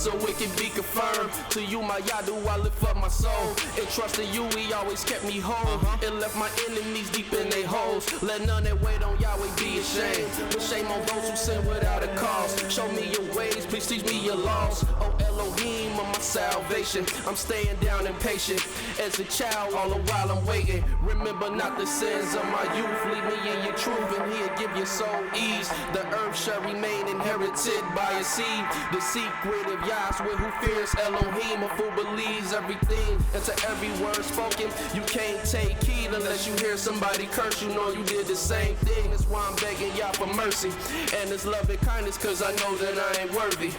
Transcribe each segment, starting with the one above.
So it can be confirmed. To you, my YAH, do I lift up my soul. And trust in you, he always kept me whole. And left my enemies deep in their holes. Let none that wait on Yahweh be ashamed. But shame on those who sin without a cause. Show me your ways, please teach me your laws. Oh Elohim of my salvation, I'm staying down and patient. As a child, all the while I'm waiting. Remember not the sins of my youth. Lead me in your truth and he'll give your soul ease. The earth shall remain inherited by a seed. The secret of YAHs with who fears Elohim. A fool believes everything, and to every word spoken you can't take heed unless you hear somebody curse. You know you did the same thing. That's why I'm begging YAH for mercy and his love and kindness, cause I know that I ain't worthy.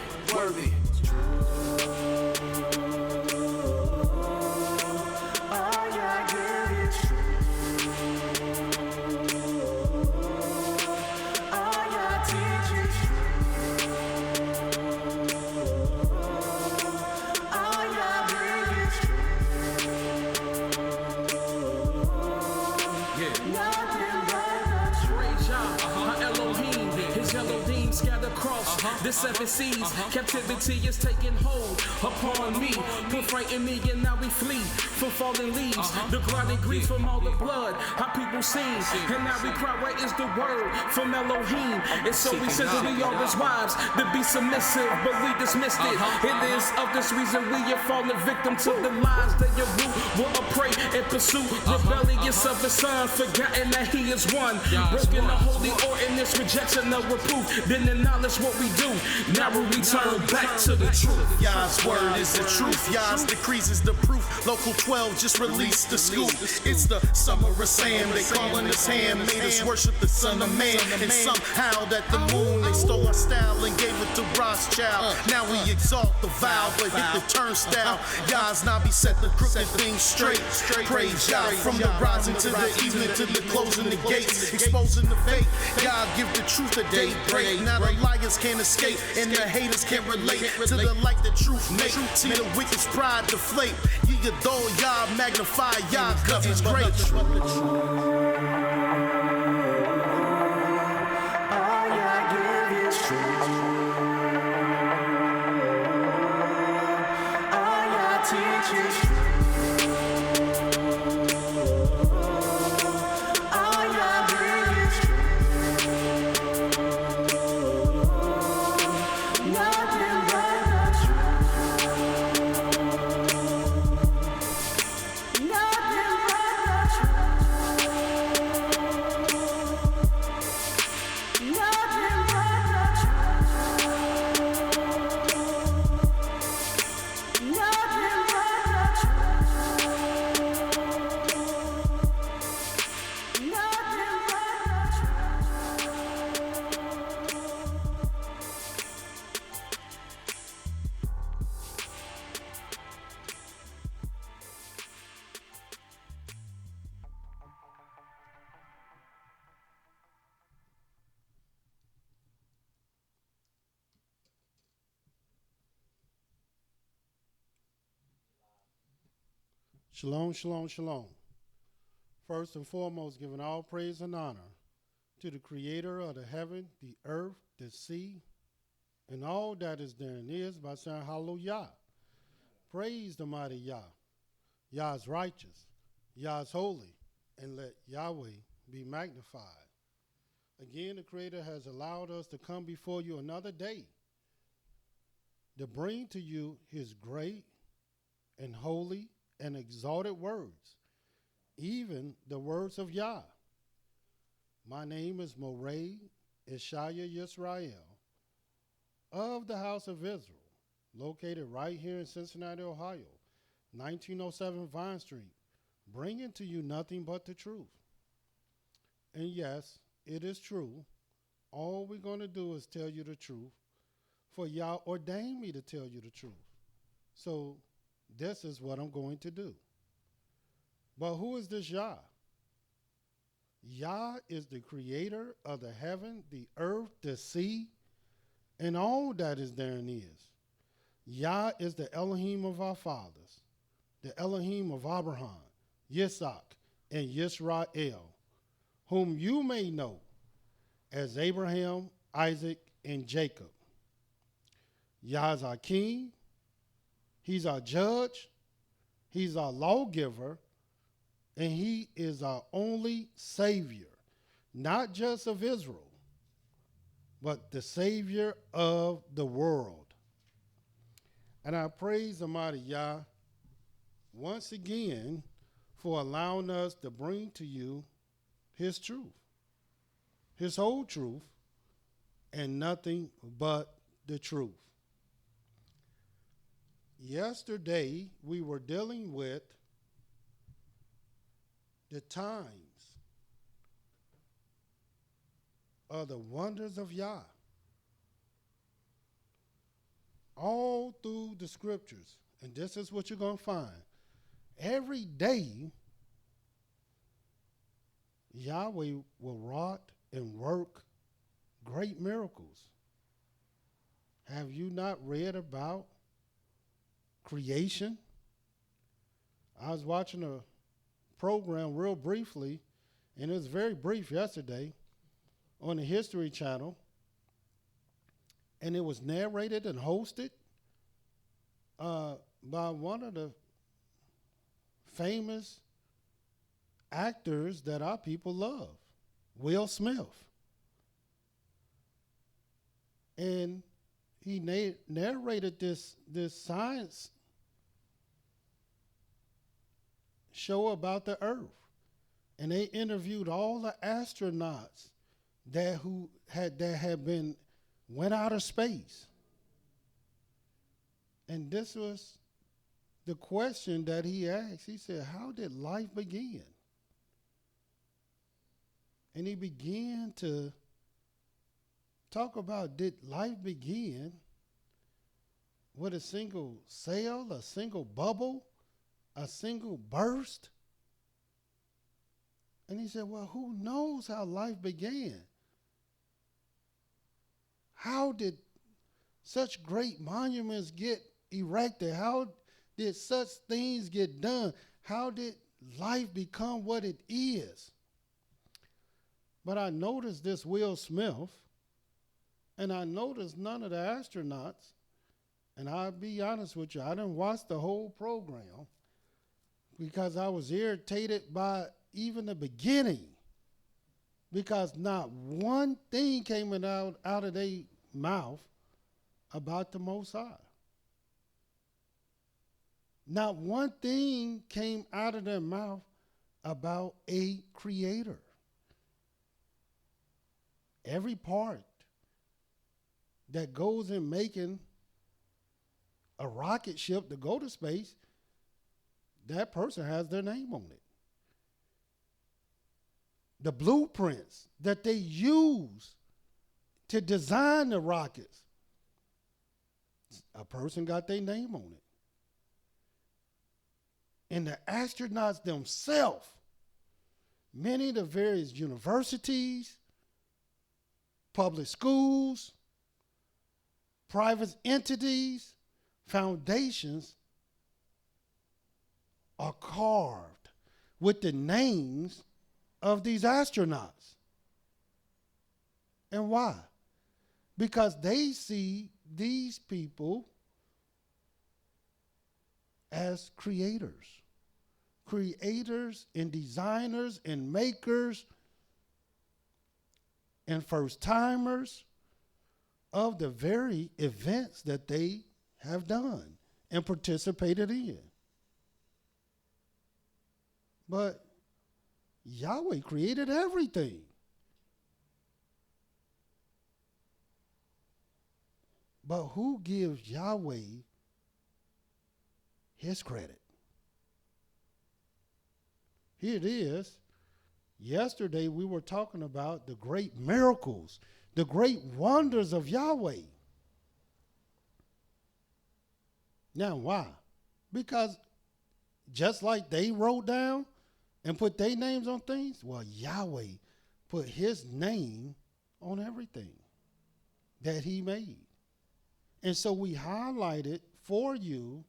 The seven seas, captivity is taking hold upon me. Put fright in me and now we flee from fallen leaves. The grinding grief from all the blood, how people sing. And now we cry, where is the word from Elohim? And so we said that we all as wives to be submissive, but we dismissed it. It is of this reason we are fallen victim to the lies that your root will prey and pursue. Rebellious of the son, forgotten that he is one. Broken the holy ordinance, rejection of reproof. Then acknowledge what we do. Now we return back to the truth. YAH's word is the truth. YAH's decrees is the proof. Local 12 just released the scoop. It's the summer of Sam. They calling us ham. Made us worship the son of man. And somehow that the moon, they stole our style and gave it to Rothschild. Now we exalt the vow, but hit the turnstile. YAH's Nabi set the crooked things straight. Praise YAH from the rising to the evening to the closing the gates. Exposing the fake. YAH give the truth a day break. Now the liars can't escape and the haters can't relate to the light the truth make. See the wicked's pride deflate. Ye adore YAH, magnify YAH, cause he's great. All YAH give is truth. All YAH teach is truth. Shalom, shalom, shalom. First and foremost, giving all praise and honor to the creator of the heaven, the earth, the sea, and all that is therein is by saying hallelujah. Praise the mighty YAH. YAH is righteous. YAH is holy. And let Yahweh be magnified. Again, the creator has allowed us to come before you another day to bring to you his great and holy and exalted words, even the words of YAH. My name is Moreh, IshiYAH Yisrael, of the house of Israel, located right here in Cincinnati, Ohio, 1907 Vine Street, bringing to you nothing but the truth. And yes, it is true. All we're going to do is tell you the truth, for YAH ordained me to tell you the truth. So this is what I'm going to do. But who is this Yah? Yah is the creator of the heaven, the earth, the sea, and all that is therein is. Yah is the Elohim of our fathers, the Elohim of Abraham, Yitzhak, and Yisrael, whom you may know as Abraham, Isaac, and Jacob. Yah is our king. He's our judge. He's our lawgiver. And he is our only savior, not just of Israel, but the savior of the world. And I praise Almighty Yah once again for allowing us to bring to you his truth, his whole truth, and nothing but the truth. Yesterday, we were dealing with the times of the wonders of Yah. All through the scriptures, and this is what you're going to find. Every day, Yahweh will wrought and work great miracles. Have you not read about creation? I was watching a program real briefly, and it was very brief yesterday on the History Channel, and it was narrated and hosted by one of the famous actors that our people love, Will Smith. And he narrated this science show about the earth, and they interviewed all the astronauts that went out of space. And this was the question that he asked. He said, how did life begin? And he began to talk about, did life begin with a single cell, a single bubble, a single burst? And he said, well, who knows how life began? How did such great monuments get erected? How did such things get done? How did life become what it is? But I noticed this Will Smith, and I noticed none of the astronauts, and I'll be honest with you, I didn't watch the whole program because I was irritated by even the beginning, because not one thing came out of their mouth about the Most High. Not one thing came out of their mouth about a creator. Every part that goes in making a rocket ship to go to space, that person has their name on it. The blueprints that they use to design the rockets, a person got their name on it. And the astronauts themselves, many of the various universities, public schools, private entities, foundations are carved with the names of these astronauts. And why? Because they see these people as creators and designers and makers and first timers of the very events that they have done and participated in. But Yahweh created everything. But who gives Yahweh his credit? Here it is. Yesterday we were talking about the great miracles, the great wonders of Yahweh. Now why? Because just like they wrote down and put their names on things, well, Yahweh put his name on everything that he made. And so we highlighted for you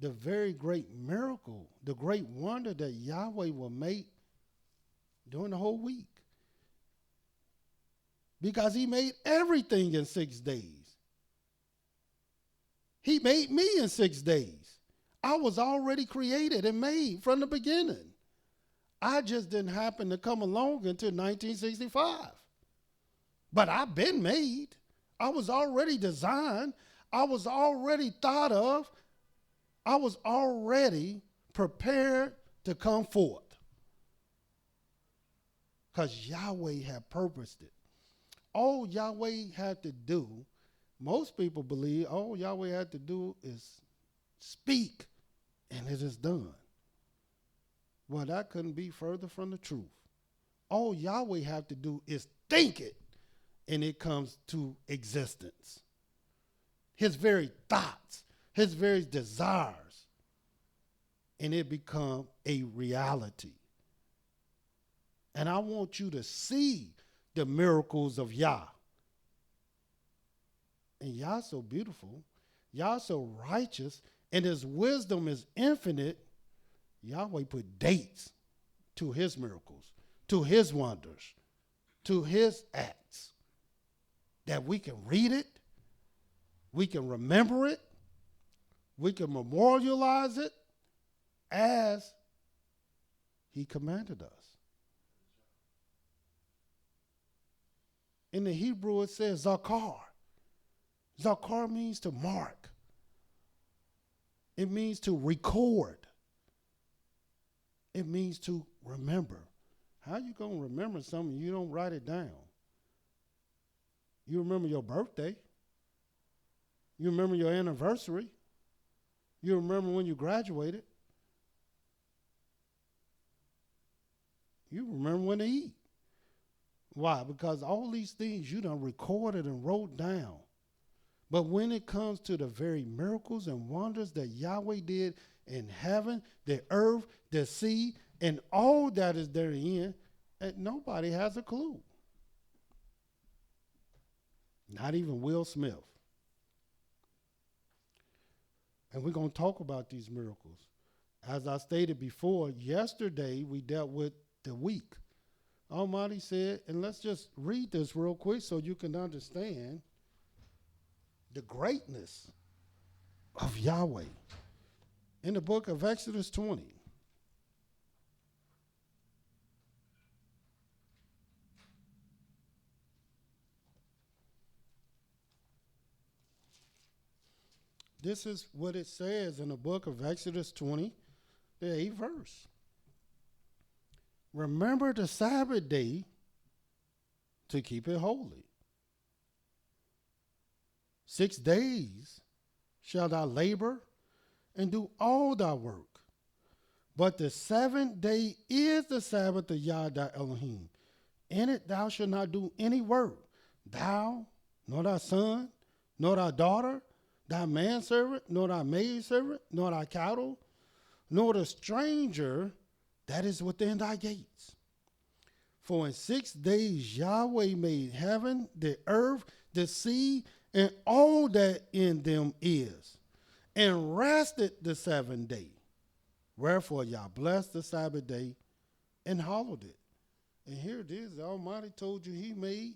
the very great miracle, the great wonder that Yahweh will make during the whole week. Because he made everything in 6 days. He made me in 6 days. I was already created and made from the beginning. I just didn't happen to come along until 1965. But I've been made. I was already designed. I was already thought of. I was already prepared to come forth. Because Yahweh had purposed it. All Yahweh had to do, most people believe, all Yahweh had to do is speak, and it is done. Well, that couldn't be further from the truth. All Yahweh had to do is think it, and it comes to existence. His very thoughts, his very desires, and it become a reality. And I want you to see the miracles of Yah. And Yah so beautiful, Yah so righteous, and his wisdom is infinite. Yahweh put dates to his miracles, to his wonders, to his acts, that we can read it, we can remember it, we can memorialize it as he commanded us. In the Hebrew, it says zakar. Zakar means to mark. It means to record. It means to remember. How you going to remember something you don't write it down? You remember your birthday. You remember your anniversary. You remember when you graduated. You remember when to eat. Why? Because all these things you done recorded and wrote down. But when it comes to the very miracles and wonders that Yahweh did in heaven, the earth, the sea, and all that is therein, nobody has a clue. Not even Will Smith. And we're going to talk about these miracles. As I stated before, yesterday we dealt with the week. Almighty said, and let's just read this real quick so you can understand the greatness of Yahweh. In the book of Exodus 20. This is what it says in the book of Exodus 20, the 8th verse. Remember the Sabbath day to keep it holy. 6 days shall thou labor and do all thy work. But the 7th day is the Sabbath of Yah thy Elohim. In it thou shalt not do any work, thou, nor thy son, nor thy daughter, thy manservant, nor thy maidservant, nor thy cattle, nor the stranger that is within thy gates. For in 6 days Yahweh made heaven, the earth, the sea, and all that in them is, and rested the 7th day. Wherefore Yah blessed the Sabbath day and hallowed it. And here it is, the Almighty told you he made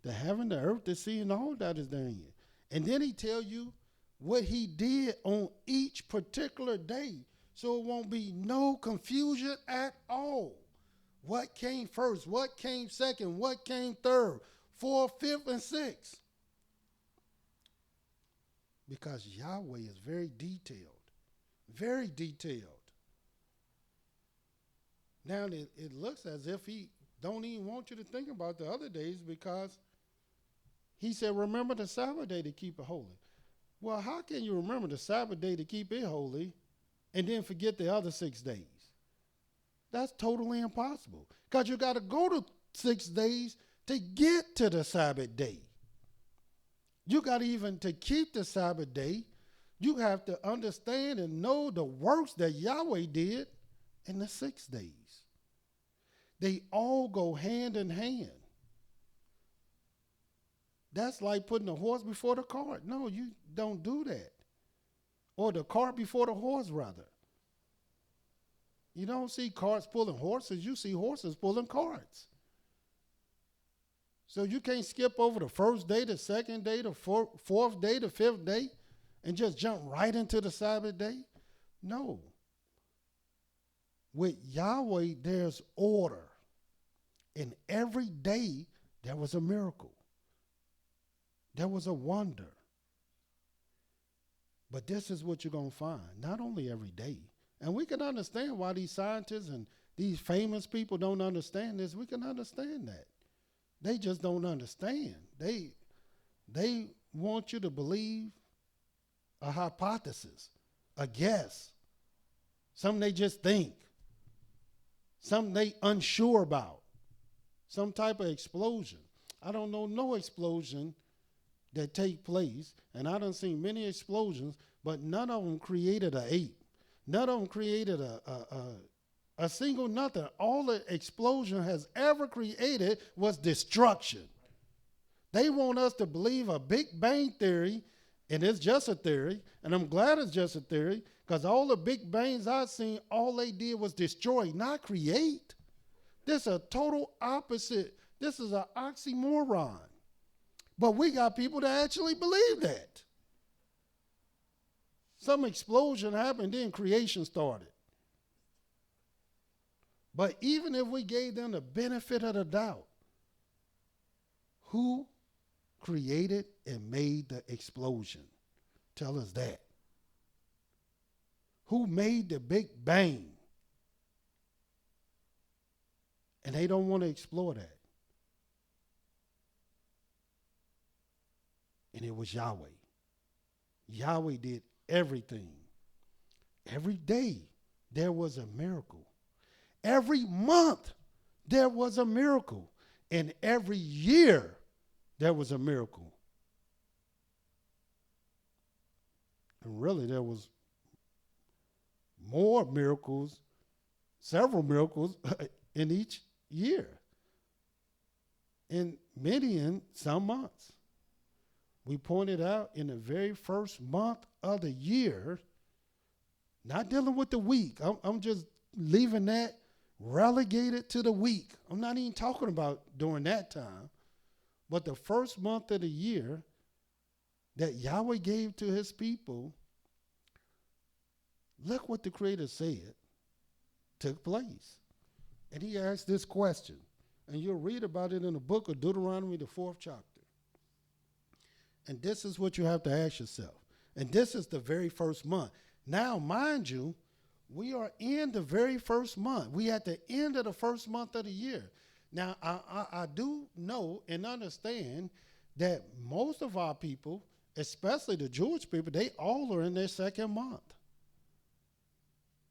the heaven, the earth, the sea, and all that is therein. And then he tell you what he did on each particular day, so it won't be no confusion at all. What came first? What came second? What came third? Fourth, fifth, and sixth? Because Yahweh is very detailed. Very detailed. Now, it looks as if he don't even want you to think about the other days, because he said, remember the Sabbath day to keep it holy. Well, how can you remember the Sabbath day to keep it holy and then forget the other 6 days? That's totally impossible, because you got to go to 6 days to get to the Sabbath day. You got even to keep the Sabbath day, You have to understand and know the works that Yahweh did in the 6 days. They all go hand in hand. That's like putting the horse before the cart. No, you don't do that. Or the cart before the horse, rather. You don't see carts pulling horses. You see horses pulling carts. So you can't skip over the first day, the second day, the fourth day, the fifth day, and just jump right into the Sabbath day. No. With Yahweh, there's order. And every day, there was a miracle. There was a wonder. But this is what you're going to find, not only every day. And we can understand why these scientists and these famous people don't understand this. We can understand that. They just don't understand. They want you to believe a hypothesis, a guess, something they just think, something they unsure about, some type of explosion. I don't know no explosion that take place, and I done seen many explosions, but none of them created an ape. None of them created a single nothing. All the explosion has ever created was destruction. They want us to believe a Big Bang theory, and it's just a theory, and I'm glad it's just a theory, because all the Big Bangs I've seen, all they did was destroy, not create. This is a total opposite. This is an oxymoron. But we got people that actually believe that. Some explosion happened, then creation started. But even if we gave them the benefit of the doubt, who created and made the explosion? Tell us that. Who made the Big Bang? And they don't want to explore that. And it was Yahweh. Yahweh did everything. Every day there was a miracle. Every month there was a miracle. And every year there was a miracle. And really there was more miracles, several miracles in each year. And many in some months. We pointed out in the very first month of the year, not dealing with the week. I'm just leaving that relegated to the week. I'm not even talking about during that time. But the first month of the year that Yahweh gave to his people, look what the Creator said took place. And he asked this question. And you'll read about it in the book of Deuteronomy, the 4th chapter. And this is what you have to ask yourself. And this is the very first month. Now, mind you, we are in the very first month. We at the end of the first month of the year. Now, I do know and understand that most of our people, especially the Jewish people, they all are in their second month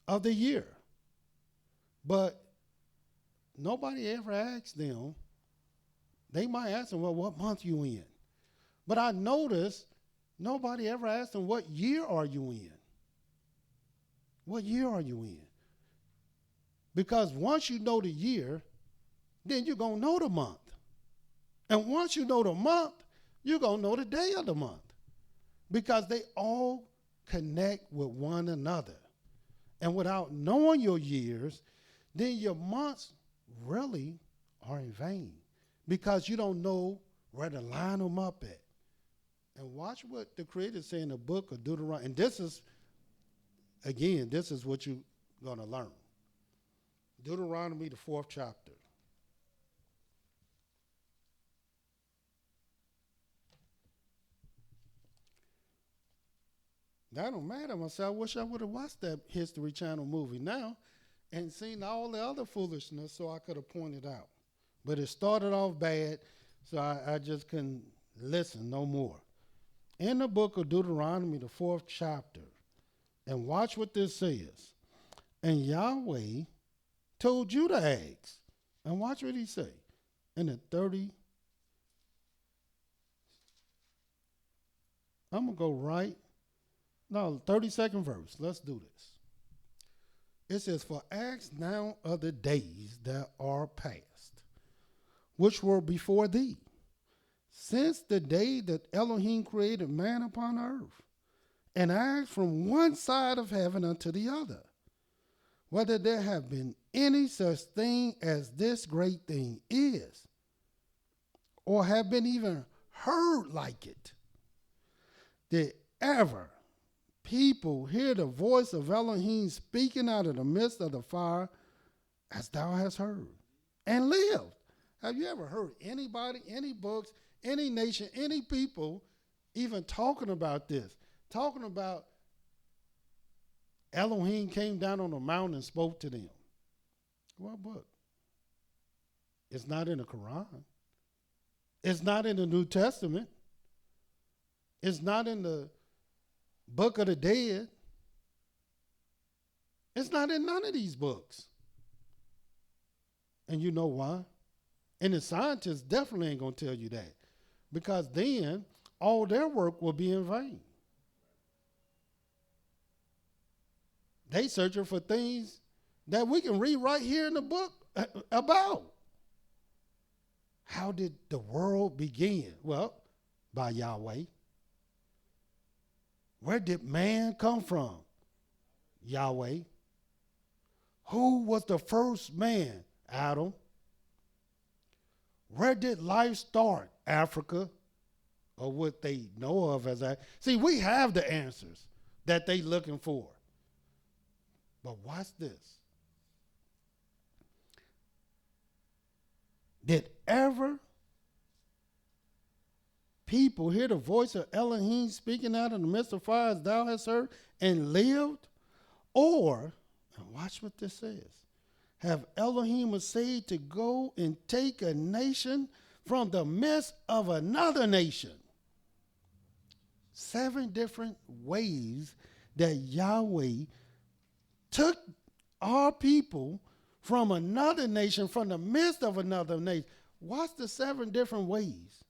of the year. But nobody ever asks them. They might ask them, well, what month you in? But I noticed nobody ever asked them, what year are you in? What year are you in? Because once you know the year, then you're going to know the month. And once you know the month, you're going to know the day of the month. Because they all connect with one another. And without knowing your years, then your months really are in vain. Because you don't know where to line them up at. And watch what the Creator say in the book of Deuteronomy. And this is, again, this is what you're going to learn. Deuteronomy, the 4th chapter. That don't matter. I said, I wish I would have watched that History Channel movie now and seen all the other foolishness so I could have pointed out. But it started off bad, so I just couldn't listen no more. In the book of Deuteronomy, the 4th chapter, and watch what this says. And Yahweh told you to ask. And watch what he say. In the 30, I'm going to go right No, 32nd verse. Let's do this. It says, "For ask now of the days that are past, which were before thee, since the day that Elohim created man upon earth, and ask from one side of heaven unto the other, whether there have been any such thing as this great thing is, or have been even heard like it. Did ever people hear the voice of Elohim speaking out of the midst of the fire, as thou hast heard, and lived?" Have you ever heard anybody, any books, any nation, any people even talking about this? Talking about Elohim came down on the mountain and spoke to them. What book? It's not in the Quran. It's not in the New Testament. It's not in the Book of the Dead. It's not in none of these books. And you know why? And the scientists definitely ain't going to tell you that, because then all their work will be in vain. They searching for things that we can read right here in the book about. How did the world begin? Well, by Yahweh. Where did man come from? Yahweh. Who was the first man? Adam. Where did life start? Africa, or what they know of as that. See, we have the answers that they looking for. But watch this. Did ever people hear the voice of Elohim speaking out in the midst of fire, as thou hast heard, and lived? Or, and watch what this says, have Elohim essayed to go and take a nation from the midst of another nation? 7 different ways that Yahweh took our people from another nation, from the midst of another nation. What's the 7 different ways?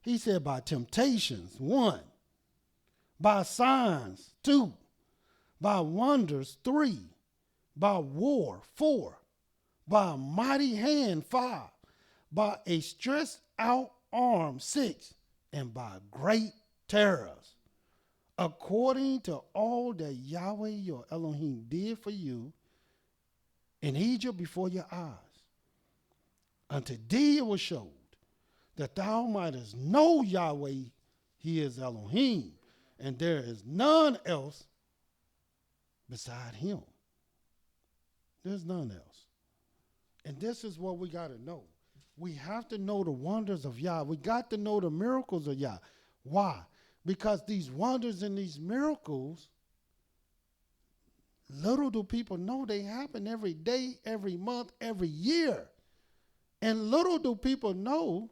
He said by temptations, 1. By signs, 2. By wonders, 3. By war, 4. By a mighty hand, 5. By a stretched out arm, 6. And by great terrors, according to all that Yahweh your Elohim did for you in Egypt before your eyes. Unto thee it was showed that thou mightest know Yahweh, he is Elohim, and there is none else beside him. There's none else. And this is what we got to know. We have to know the wonders of Yah. We got to know the miracles of Yah. Why? Because these wonders and these miracles, little do people know they happen every day, every month, every year. And little do people know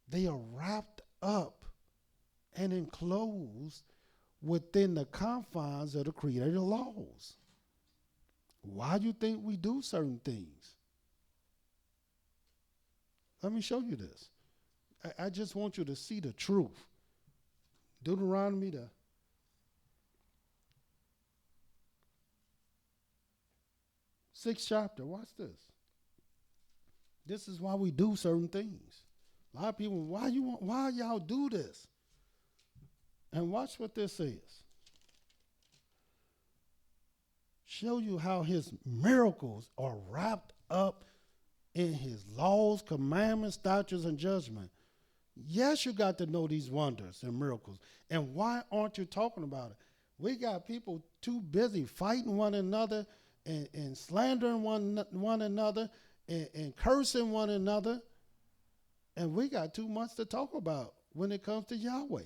they are wrapped up and enclosed within the confines of the creator laws. Why do you think we do certain things? Let me show you this. I just want you to see the truth. Deuteronomy, the 6th chapter. Watch this. This is why we do certain things. A lot of people, why y'all do this? And watch what this says. Show you how his miracles are wrapped up in his laws, commandments, statutes, and judgment. Yes, you got to know these wonders and miracles. And why aren't you talking about it? We got people too busy fighting one another and slandering one another and cursing one another. And we got too much to talk about when it comes to Yahweh.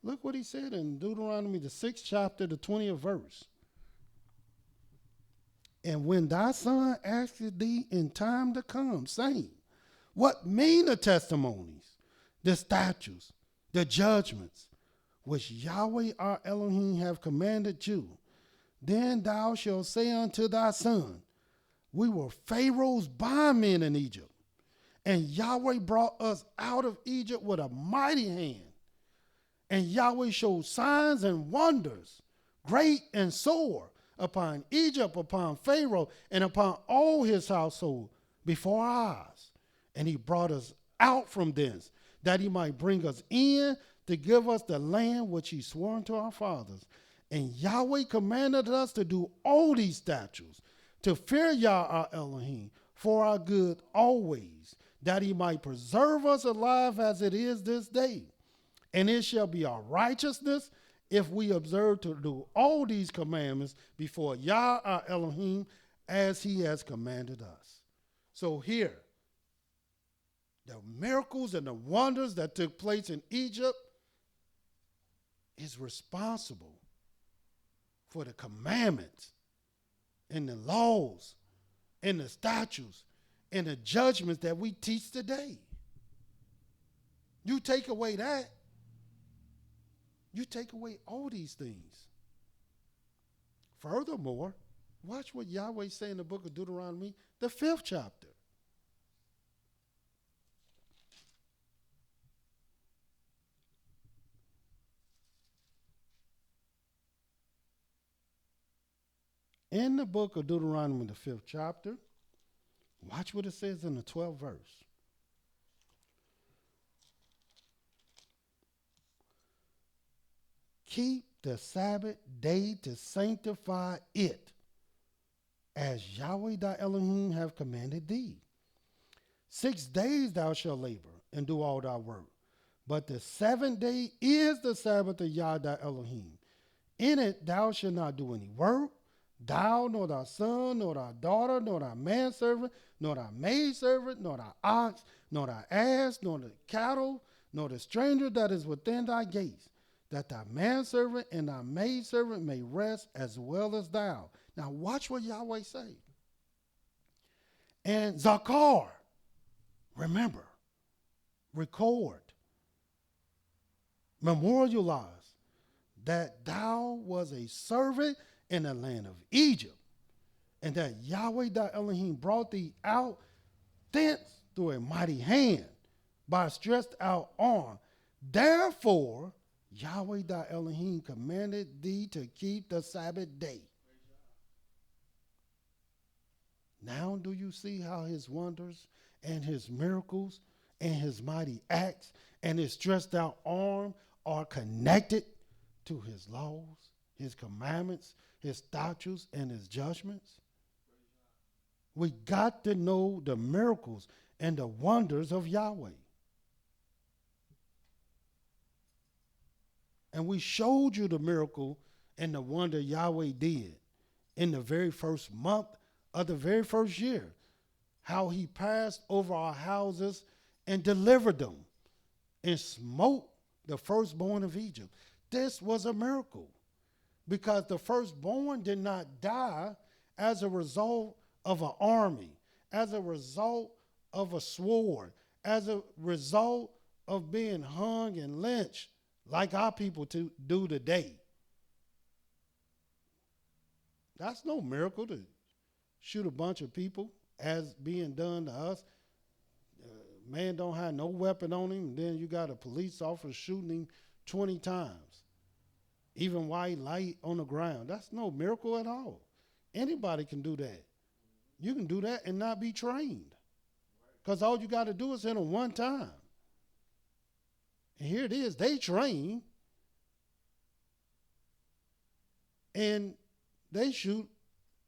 Look what he said in Deuteronomy, the 6th chapter, the 20th verse. And when thy son asketh thee in time to come, saying, what mean the testimonies, the statutes, the judgments, which Yahweh our Elohim have commanded you, then thou shalt say unto thy son, we were Pharaoh's bondmen in Egypt, and Yahweh brought us out of Egypt with a mighty hand, And Yahweh showed signs and wonders, great and sore, upon Egypt, upon Pharaoh, and upon all his household before our eyes. And he brought us out from thence, that he might bring us in to give us the land which he swore unto our fathers. And Yahweh commanded us to do all these statutes, to fear Yah our Elohim for our good always, that he might preserve us alive as it is this day. And it shall be our righteousness if we observe to do all these commandments before Yah our Elohim as he has commanded us. So here, the miracles and the wonders that took place in Egypt is responsible for the commandments and the laws and the statutes and the judgments that we teach today. You take away that, you take away all these things. Furthermore, watch what Yahweh say in the book of Deuteronomy, the 5th chapter. In the book of Deuteronomy, the 5th chapter, watch what it says in the 12th verse. Keep the Sabbath day to sanctify it, as Yahweh thy Elohim have commanded thee. 6 days thou shalt labor and do all thy work, but the 7th day is the Sabbath of Yah thy Elohim. In it thou shalt not do any work, thou, nor thy son, nor thy daughter, nor thy manservant, nor thy maidservant, nor thy ox, nor thy ass, nor the cattle, nor the stranger that is within thy gates, that thy manservant and thy maidservant may rest as well as thou. Now watch what Yahweh say. And Zakar, remember, record, memorialize that thou was a servant in the land of Egypt, and that Yahweh thy Elohim brought thee out thence through a mighty hand by a stretched out arm. Therefore, Yahweh thy Elohim commanded thee to keep the Sabbath day. Now do you see how his wonders and his miracles and his mighty acts and his stretched out arm are connected to his laws, his commandments, his statutes, and his judgments? We got to know the miracles and the wonders of Yahweh. And we showed you the miracle and the wonder Yahweh did in the very first month of the very first year, how he passed over our houses and delivered them and smote the firstborn of Egypt. This was a miracle, because the firstborn did not die as a result of an army, as a result of a sword, as a result of being hung and lynched like our people do today. That's no miracle to shoot a bunch of people as being done to us. Man don't have no weapon on him, and then you got a police officer shooting him 20 times, even while he lay on the ground. That's no miracle at all. Anybody can do that. You can do that and not be trained, because all you got to do is hit them one time. And here it is, they train, and they shoot,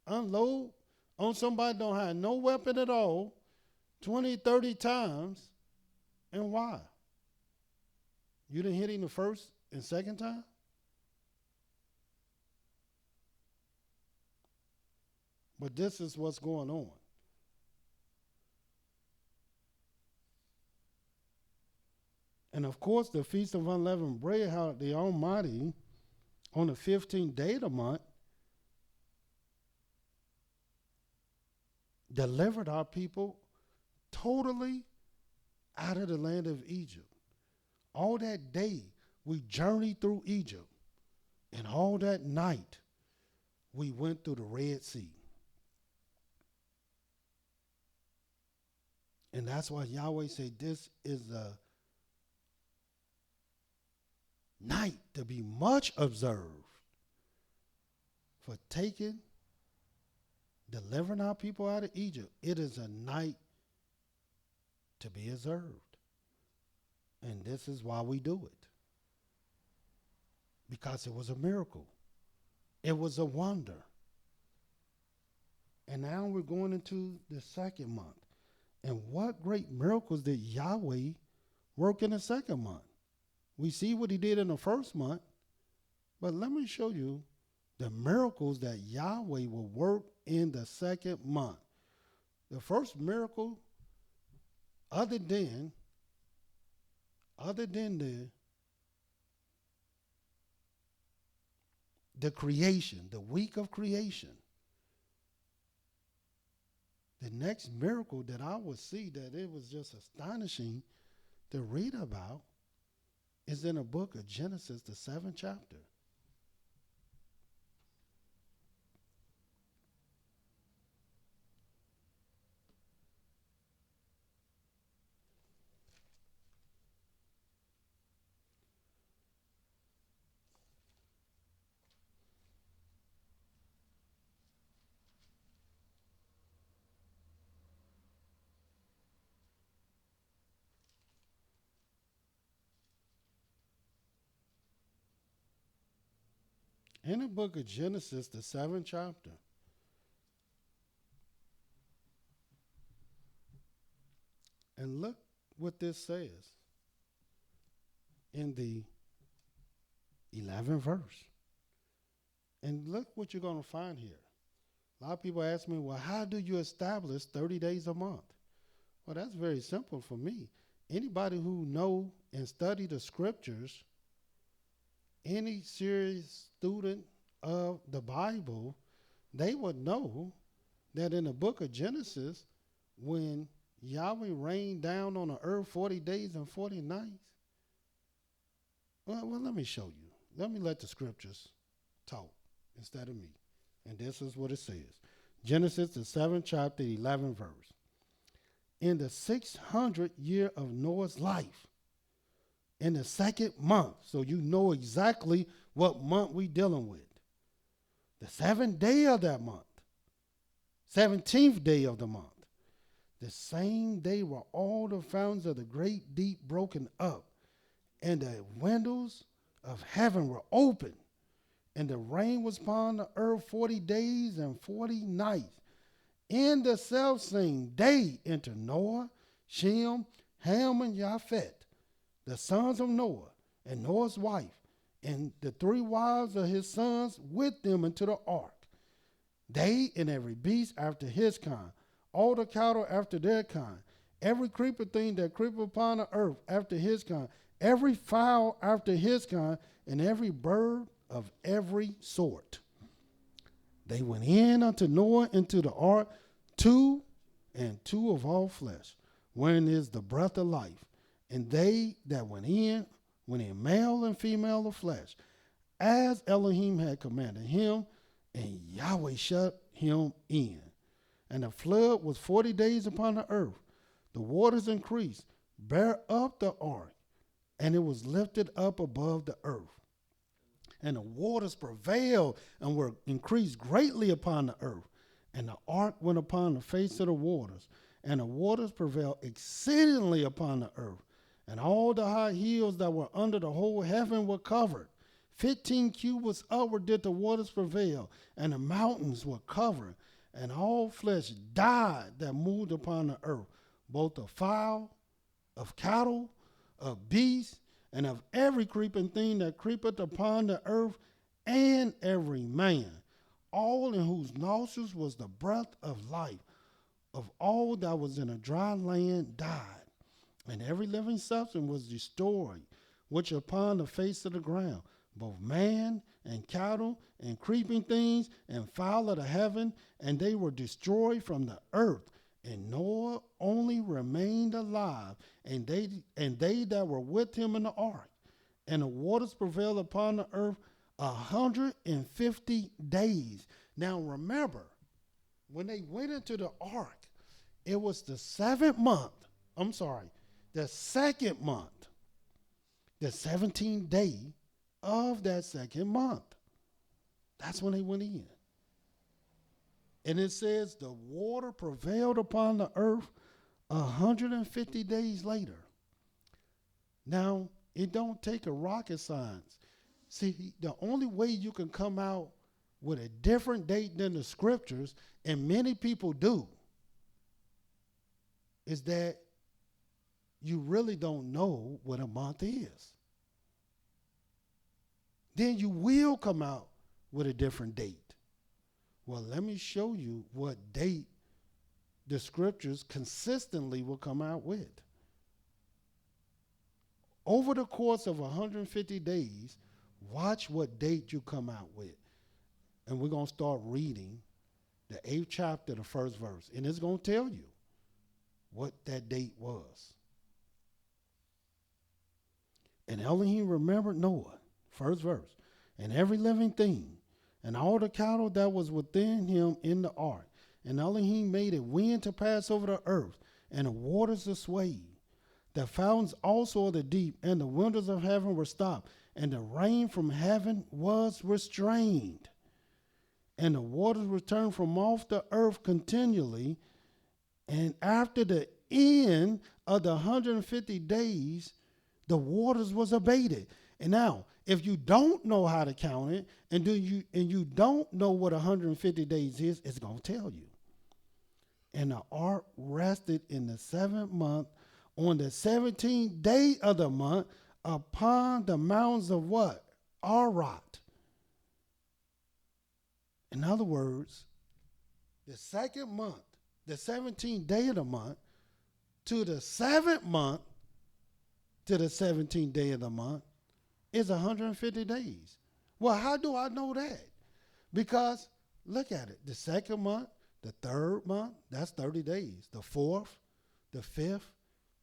unload on somebody don't have no weapon at all, 20, 30 times. And why? You didn't hit him the first and second time? But this is what's going on. And of course, the Feast of Unleavened Bread, how the Almighty, on the 15th day of the month, delivered our people totally out of the land of Egypt. All that day, we journeyed through Egypt. And all that night, we went through the Red Sea. And that's why Yahweh said this is night to be much observed for delivering our people out of Egypt. It is a night to be observed. And this is why we do it. Because it was a miracle. It was a wonder. And now we're going into the second month. And what great miracles did Yahweh work in the second month? We see what he did in the first month, but let me show you the miracles that Yahweh will work in the second month. The first miracle, other than the creation, the week of creation, the next miracle that I would see that it was just astonishing to read about is in the book of Genesis, the 7th chapter. In the book of Genesis, the 7th chapter, and look what this says in the 11th verse. And look what you're going to find here. A lot of people ask me, well, how do you establish 30 days a month? Well, that's very simple for me. Anybody who know and study the scriptures, any serious student of the Bible, they would know that in the book of Genesis, when Yahweh rained down on the earth 40 days and 40 nights, well, let me show you. Let me let the scriptures talk instead of me. And this is what it says. Genesis, the 7th chapter, 11th verse. In the 600th year of Noah's life, in the second month, so you know exactly what month we dealing with. The 7th day of that month, 17th day of the month, the same day were all the fountains of the great deep broken up, and the windows of heaven were open, and the rain was upon the earth 40 days and 40 nights. In the selfsame day entered Noah, Shem, Ham, and Japheth, the sons of Noah, and Noah's wife, and the 3 wives of his sons with them into the ark. They and every beast after his kind, all the cattle after their kind, every creeper thing that creepeth upon the earth after his kind, every fowl after his kind, and every bird of every sort. They went in unto Noah into the ark, 2 and 2 of all flesh, wherein is the breath of life. And they that went in male and female of flesh, as Elohim had commanded him, and Yahweh shut him in. And the flood was 40 days upon the earth. The waters increased, bare up the ark, and it was lifted up above the earth. And the waters prevailed and were increased greatly upon the earth. And the ark went upon the face of the waters, and the waters prevailed exceedingly upon the earth. And all the high hills that were under the whole heaven were covered. 15 cubits upward did the waters prevail, and the mountains were covered. And all flesh died that moved upon the earth, both of fowl, of cattle, of beasts, and of every creeping thing that creepeth upon the earth, and every man, all in whose nostrils was the breath of life. Of all that was in a dry land died. And every living substance was destroyed, which upon the face of the ground, both man and cattle and creeping things and fowl of the heaven, and they were destroyed from the earth. And Noah only remained alive, and they that were with him in the ark. And the waters prevailed upon the earth 150 days. Now remember, when they went into the ark, it was the 7th month. The second month, the 17th day of that second month. That's when they went in. And it says the water prevailed upon the earth 150 days later. Now, it don't take a rocket science. See, the only way you can come out with a different date than the scriptures, and many people do, is that you really don't know what a month is. Then you will come out with a different date. Well, let me show you what date the scriptures consistently will come out with. Over the course of 150 days, watch what date you come out with. And we're going to start reading the 8th chapter, the first verse. And it's going to tell you what that date was. And Elohim remembered Noah, first verse, and every living thing, and all the cattle that was within him in the ark. And Elohim made a wind to pass over the earth, and the waters to sway. The fountains also of the deep and the windows of heaven were stopped, and the rain from heaven was restrained. And the waters returned from off the earth continually. And after the end of the 150 days, the waters was abated. And now, if you don't know how to count it, and you don't know what 150 days is, it's going to tell you. And the ark rested in the 7th month, on the 17th day of the month, upon the mountains of what? Arat. In other words, the 2nd month, the 17th day of the month, to the 7th month, to the 17th day of the month, is 150 days. Well, how do I know that? Because, look at it. The 2nd month, the 3rd month, that's 30 days. The 4th, the 5th,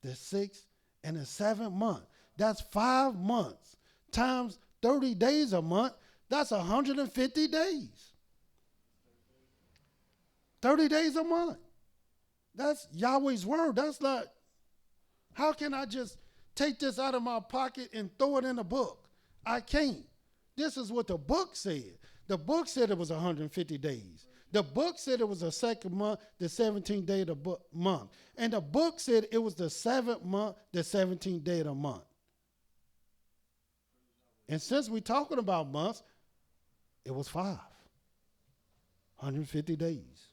the 6th, and the 7th month. That's 5 months times 30 days a month. That's 150 days. 30 days a month. That's Yahweh's word. That's not, how can I just take this out of my pocket and throw it in a book? I can't. This is what the book said. The book said it was 150 days. The book said it was the 2nd month, the 17th day of the month. And the book said it was the 7th month, the 17th day of the month. And since we're talking about months, it was 150 days.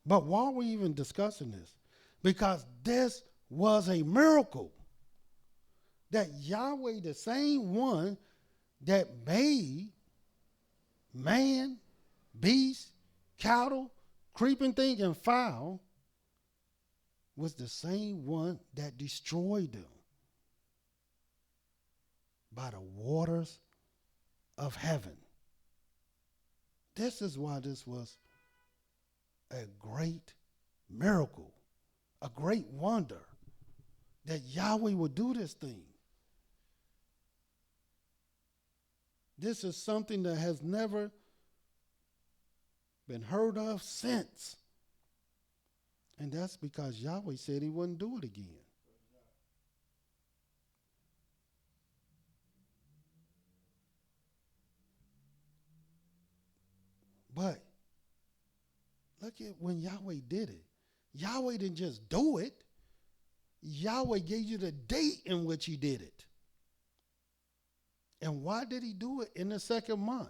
But why are we even discussing this? Because this was a miracle. That Yahweh, the same one that made man, beast, cattle, creeping thing, and fowl, was the same one that destroyed them by the waters of heaven. This is why this was a great miracle, a great wonder, that Yahweh would do this thing. This is something that has never been heard of since. And that's because Yahweh said he wouldn't do it again. But look at when Yahweh did it. Yahweh didn't just do it. Yahweh gave you the date in which he did it. And why did he do it in the 2nd month?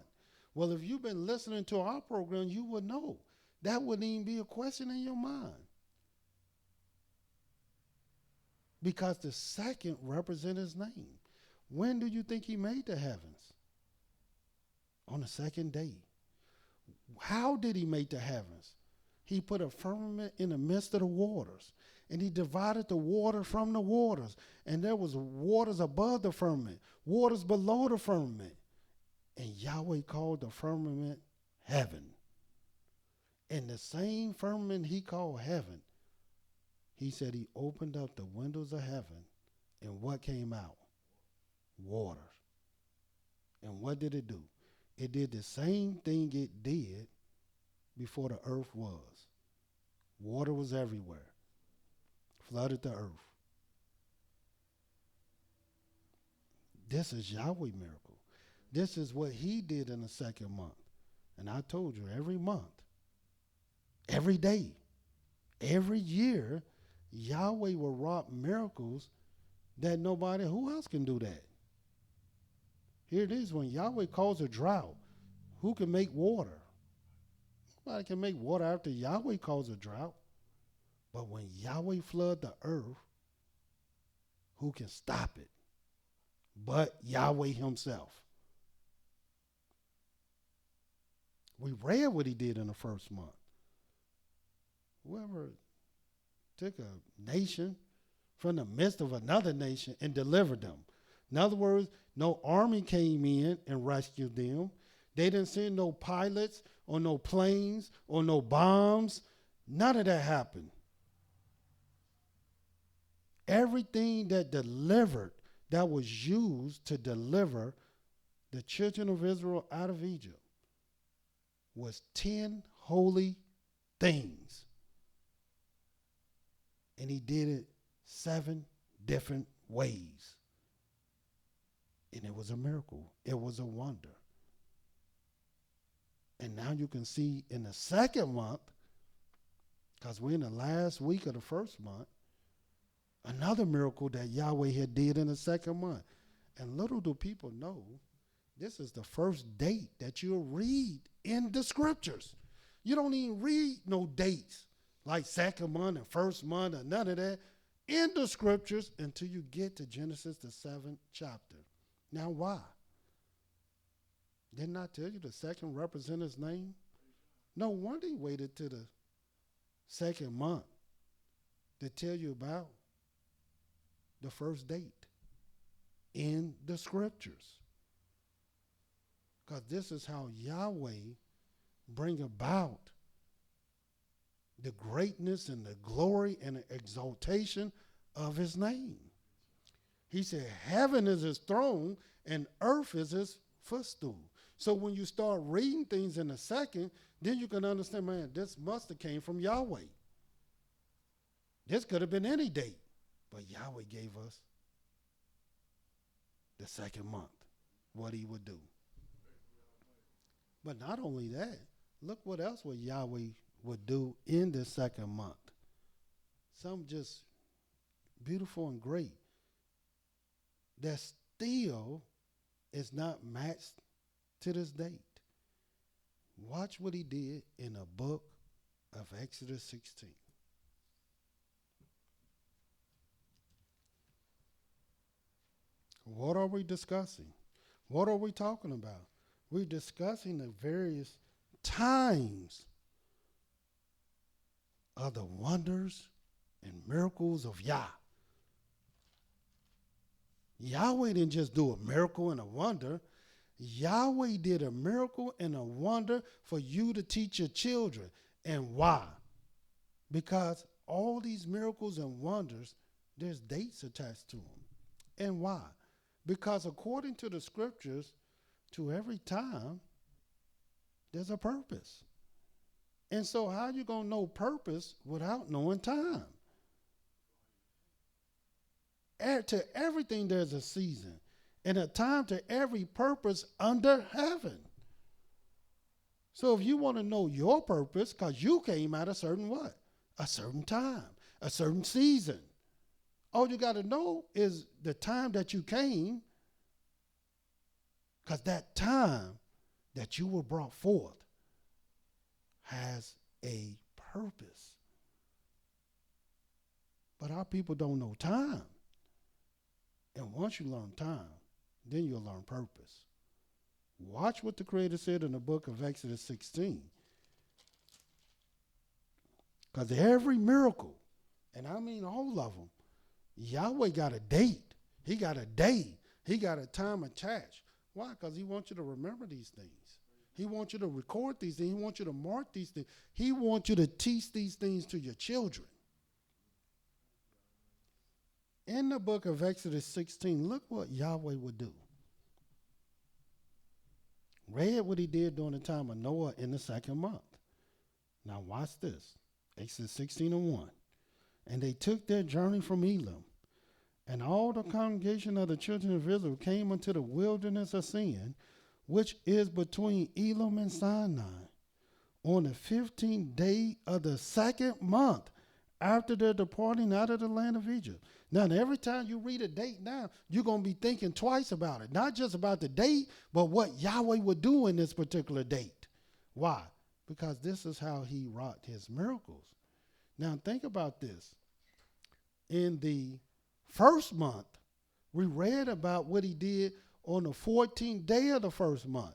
Well, if you've been listening to our program, you would know. That wouldn't even be a question in your mind. Because the 2nd represents his name. When do you think he made the heavens? On the 2nd day. How did he make the heavens? He put a firmament in the midst of the waters. And he divided the water from the waters. And there was waters above the firmament, waters below the firmament. And Yahweh called the firmament heaven. And the same firmament he called heaven, he said he opened up the windows of heaven. And what came out? Water. And what did it do? It did the same thing it did before the earth was. Water was everywhere. Flooded the earth. This is Yahweh miracle. This is what he did in the second month. And I told you, every month, every day, every year, Yahweh will wrought miracles that nobody, who else can do that? Here it is, when Yahweh calls a drought, who can make water? Nobody can make water after Yahweh calls a drought. But when Yahweh flood the earth, who can stop it? But Yahweh himself. We read what he did in the first month. Whoever took a nation from the midst of another nation and delivered them. In other words, no army came in and rescued them. They didn't send no pilots or no planes or no bombs. None of that happened. Everything that delivered, that was used to deliver the children of Israel out of Egypt, was 10 holy things. And he did it 7 different ways. And it was a miracle. It was a wonder. And now you can see in the second month, because we're in the last week of the first month, another miracle that Yahweh had did in the second month. And little do people know, this is the first date that you'll read in the scriptures. You don't even read no dates like second month and first month or none of that in the scriptures until you get to Genesis, the 7th chapter. Now, why? Didn't I tell you the second represents his name? No wonder he waited to the second month to tell you about the first date in the scriptures. Because this is how Yahweh bring about the greatness and the glory and the exaltation of his name. He said, heaven is his throne and earth is his footstool. So when you start reading things in a second, then you can understand, man, this must have came from Yahweh. This could have been any date, but Yahweh gave us the second month, what he would do. But not only that, look what else what Yahweh would do in the second month. Some just beautiful and great that still is not matched to this date. Watch what he did in the book of Exodus 16. What are we discussing? What are we talking about? We're discussing the various times of the wonders and miracles of Yah. Yahweh didn't just do a miracle and a wonder. Yahweh did a miracle and a wonder for you to teach your children. And why? Because all these miracles and wonders, there's dates attached to them. And why? Because according to the scriptures, to every time, there's a purpose. And so how you going to know purpose without knowing time? To everything there's a season and a time to every purpose under heaven. So if you want to know your purpose, because you came at a certain what? A certain time, a certain season. All you got to know is the time that you came, because that time that you were brought forth has a purpose. But our people don't know time. And once you learn time, then you'll learn purpose. Watch what the Creator said in the book of Exodus 16. Because every miracle, and I mean all of them, Yahweh got a date. He got a day. He got a time attached. Why? Because he wants you to remember these things. He wants you to record these things. He wants you to mark these things. He wants you to teach these things to your children. In the book of Exodus 16, look what Yahweh would do. Read what he did during the time of Noah in the second month. Now watch this. Exodus 16:1. And they took their journey from Elim And all the congregation of the children of Israel came unto the wilderness of Sin, which is between Elam and Sinai, on the 15th day of the 2nd month after their departing out of the land of Egypt. Now, every time you read a date now, you're going to be thinking twice about it. Not just about the date, but what Yahweh would do in this particular date. Why? Because this is how he wrought his miracles. Now, think about this. In the first month, we read about what he did on the 14th day of the first month.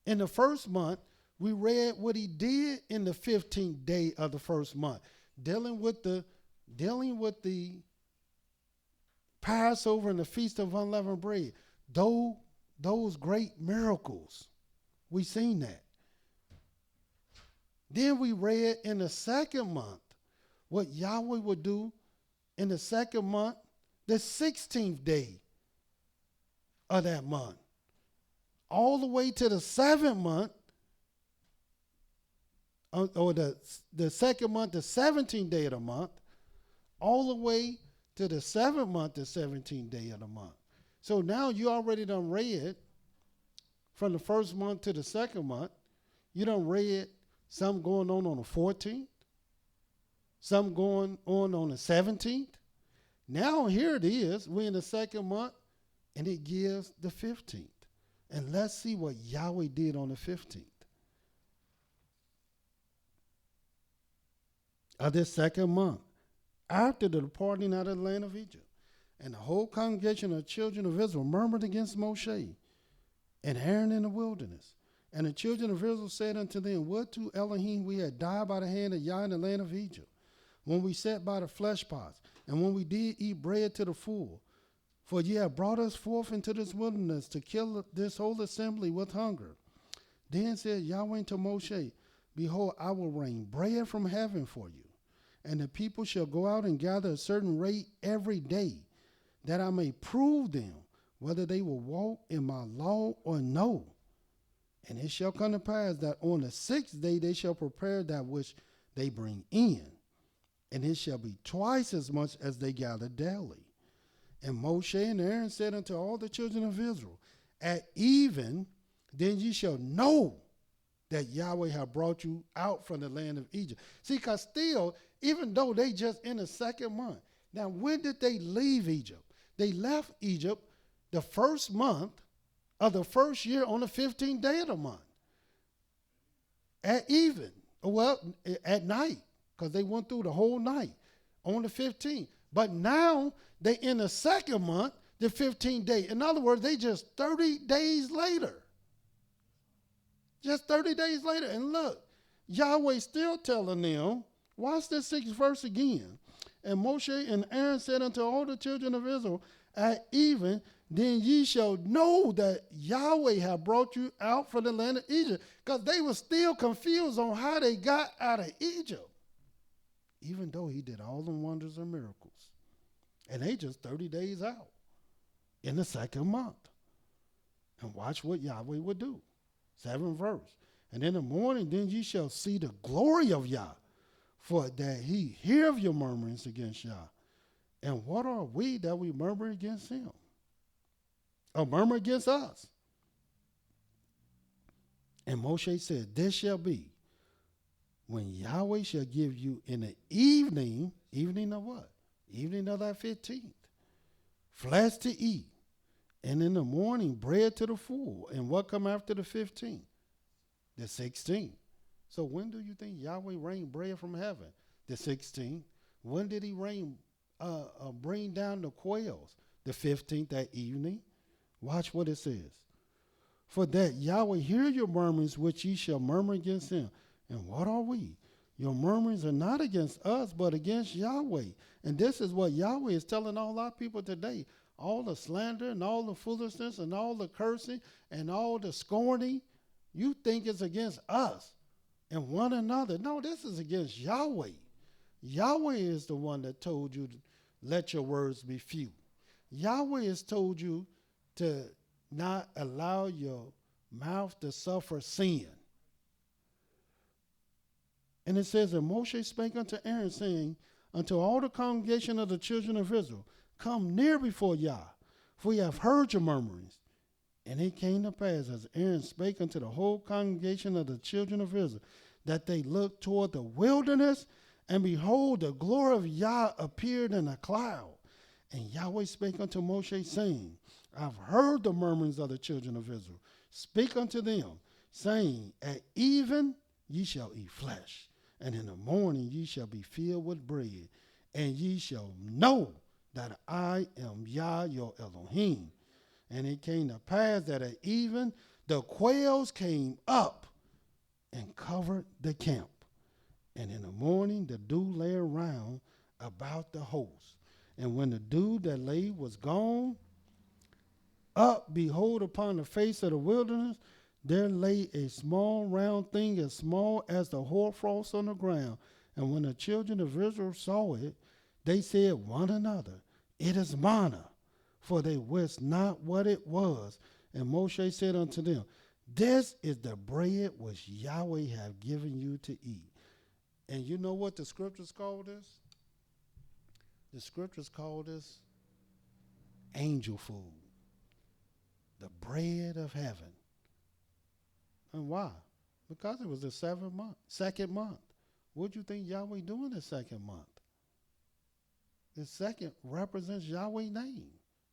In the first month, we read what he did in the 15th day of the first month, dealing with the Passover and the Feast of Unleavened Bread. Those great miracles, we seen that. Then we read in the second month what Yahweh would do in the second month, the 16th day of that month, all the way to the 7th month, or the second month, the 17th day of the month, all the way to the 7th month, the 17th day of the month. So now you already done read from the first month to the second month. You done read some going on the 14th, some going on the 17th. Now here it is, we're in the second month, and it gives the 15th. And let's see what Yahweh did on the 15th of this second month, after the departing out of the land of Egypt. And the whole congregation of the children of Israel murmured against Moshe and Aaron in the wilderness. And the children of Israel said unto them, would to Elohim we had died by the hand of Yah in the land of Egypt, when we sat by the flesh pots, and when we did eat bread to the full. For ye have brought us forth into this wilderness to kill this whole assembly with hunger. Then said Yahweh unto Moshe, behold, I will rain bread from heaven for you, and the people shall go out and gather a certain rate every day, that I may prove them whether they will walk in my law or no. And it shall come to pass that on the 6th day they shall prepare that which they bring in, and it shall be twice as much as they gather daily. And Moshe and Aaron said unto all the children of Israel, at even then ye shall know that Yahweh hath brought you out from the land of Egypt. See, because still, even though they just in the second month. Now, when did they leave Egypt? They left Egypt the first month of the first year on the 15th day of the month. At even, well, at night, because they went through the whole night on the 15th. But now they in the second month, the 15th day. In other words, they just 30 days later. Just 30 days later. And look, Yahweh still telling them, watch this 6th verse again. And Moshe and Aaron said unto all the children of Israel, at even, then ye shall know that Yahweh hath brought you out from the land of Egypt. Because they were still confused on how they got out of Egypt, even though he did all the wonders and miracles. And they just 30 days out in the second month. And watch what Yahweh would do. 7th verse. And in the morning, then ye shall see the glory of Yah, for that he heareth your murmurings against Yah. And what are we that we murmur against him? Or murmur against us? And Moshe said, this shall be when Yahweh shall give you in the evening, evening of what? Evening of that 15th, flesh to eat, and in the morning bread to the full. And what come after the 15th? The 16th. So when do you think Yahweh rained bread from heaven? The 16th. When did he bring down the quails? The 15th, that evening. Watch what it says. For that Yahweh hear your murmurings which ye shall murmur against him. And what are we? Your murmurings are not against us, but against Yahweh. And this is what Yahweh is telling all our people today. All the slander and all the foolishness and all the cursing and all the scorning, you think it's against us and one another. No, this is against Yahweh. Yahweh is the one that told you to let your words be few. Yahweh has told you to not allow your mouth to suffer sin. And it says, and Moshe spake unto Aaron, saying, unto all the congregation of the children of Israel, come near before Yah, for we have heard your murmurings. And it came to pass, as Aaron spake unto the whole congregation of the children of Israel, that they looked toward the wilderness, and behold, the glory of Yah appeared in a cloud. And Yahweh spake unto Moshe, saying, I've heard the murmurings of the children of Israel. Speak unto them, saying, at even ye shall eat flesh, and in the morning ye shall be filled with bread, and ye shall know that I am Yah your Elohim. And it came to pass that at even the quails came up and covered the camp. And in the morning the dew lay around about the host. And when the dew that lay was gone up, behold, upon the face of the wilderness, there lay a small round thing as small as the hoarfrost on the ground. And when the children of Israel saw it, they said one another, it is manna, for they wist not what it was. And Moshe said unto them, this is the bread which Yahweh hath given you to eat. And you know what the scriptures call this? The scriptures call this angel food, the bread of heaven. And why? Because it was the second month. What do you think Yahweh doing the second month? The second represents Yahweh's name.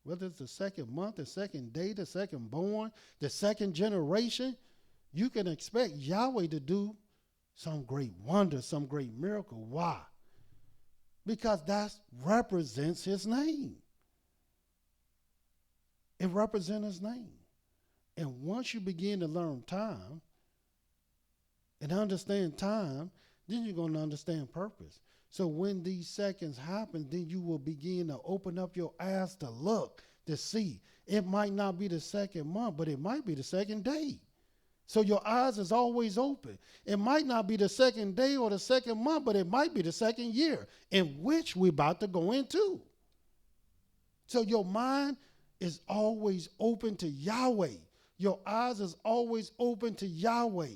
Whether it's the second month, the second day, the second born, the second generation, you can expect Yahweh to do some great wonder, some great miracle. Why? Because that represents his name. It represents his name. And once you begin to learn time and understand time, then you're going to understand purpose. So when these seconds happen, then you will begin to open up your eyes to look, to see. It might not be the second month, but it might be the second day. So your eyes is always open. It might not be the second day or the second month, but it might be the second year in which we're about to go into. So your mind is always open to Yahweh. Your eyes is always open to Yahweh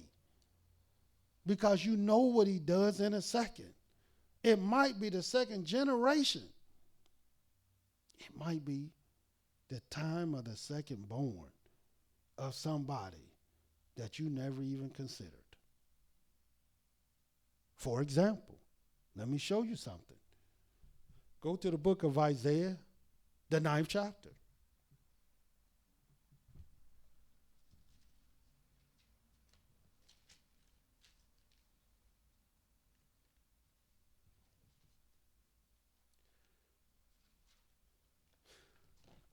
because you know what he does in a second. It might be the second generation. It might be the time of the second born of somebody that you never even considered. For example, let me show you something. Go to the book of Isaiah, the 9th chapter.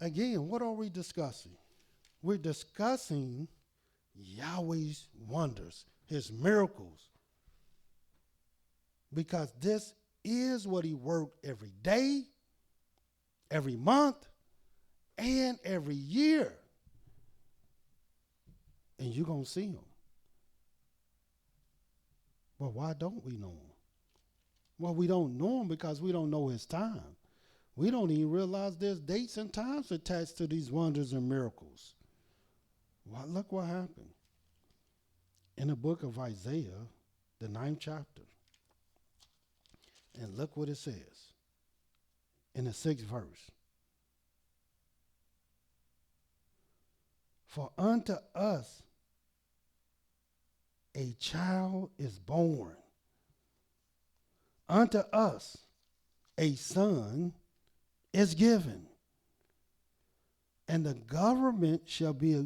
Again, what are we discussing? We're discussing Yahweh's wonders, his miracles. Because this is what he worked every day, every month, and every year. And you're going to see him. Well, why don't we know him? Well, we don't know him because we don't know his time. We don't even realize there's dates and times attached to these wonders and miracles. Well, look what happened. In the book of Isaiah, the 9th chapter. And look what it says in the 6th verse. For unto us a child is born. Unto us a son is given, and the government shall be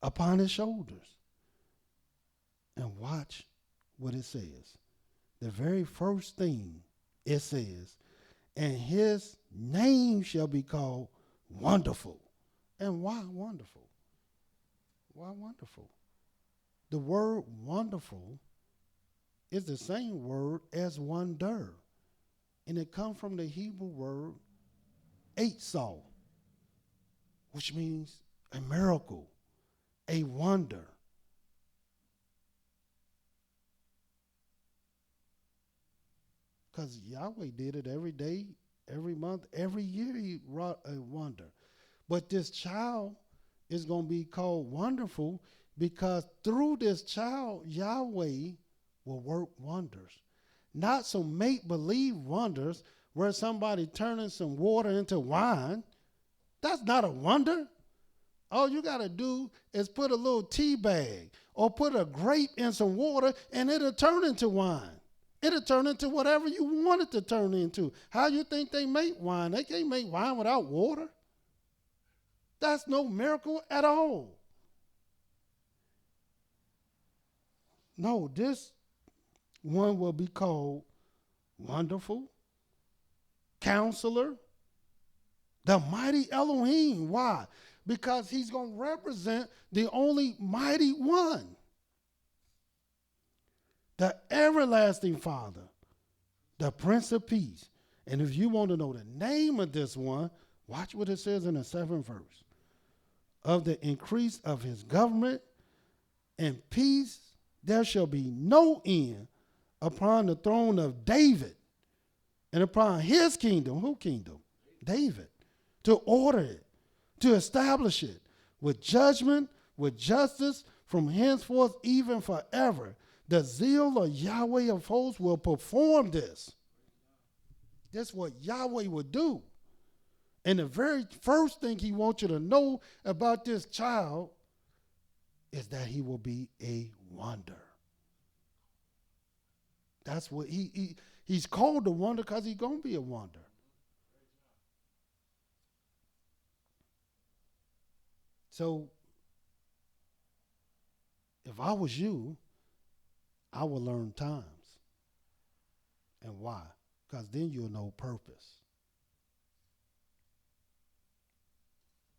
upon his shoulders. And watch what it says. The very first thing it says, and his name shall be called Wonderful. And why wonderful? Why wonderful? The word wonderful is the same word as wonder. And it comes from the Hebrew word Eitzah, which means a miracle, a wonder. Because Yahweh did it every day, every month, every year he wrought a wonder. But this child is going to be called wonderful because through this child, Yahweh will work wonders. Not some make-believe wonders where somebody turning some water into wine. That's not a wonder. All you got to do is put a little tea bag or put a grape in some water and it'll turn into wine. It'll turn into whatever you want it to turn into. How you think they make wine? They can't make wine without water. That's no miracle at all. No, this one will be called Wonderful, Counselor, the Mighty Elohim. Why? Because he's going to represent the only mighty one, the everlasting Father, the Prince of Peace. And if you want to know the name of this one, watch what it says in the 7th verse. Of the increase of his government and peace, there shall be no end upon the throne of David and upon his kingdom. Who kingdom? David. To order it, to establish it with judgment, with justice from henceforth even forever. The zeal of Yahweh of hosts will perform this. That's what Yahweh would do. And the very first thing he wants you to know about this child is that he will be a wonder. That's what he's called a wonder because he's going to be a wonder. So if I was you, I would learn times. And why? Because then you'll know purpose.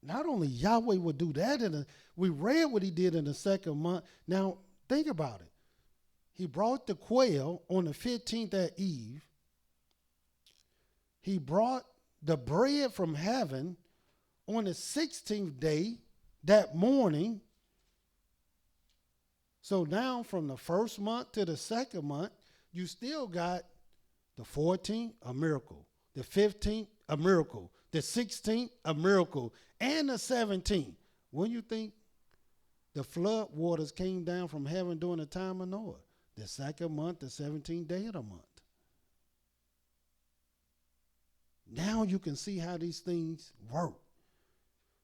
Not only Yahweh would do that, we read what he did in the 2nd month. Now, think about it. He brought the quail on the 15th at eve. He brought the bread from heaven on the 16th day that morning. So now from the 1st month to the 2nd month, you still got the 14th, a miracle. The 15th, a miracle. The 16th, a miracle. And the 17th. When you think the flood waters came down from heaven during the time of Noah? The 2nd month, the 17th day of the month. Now you can see how these things work.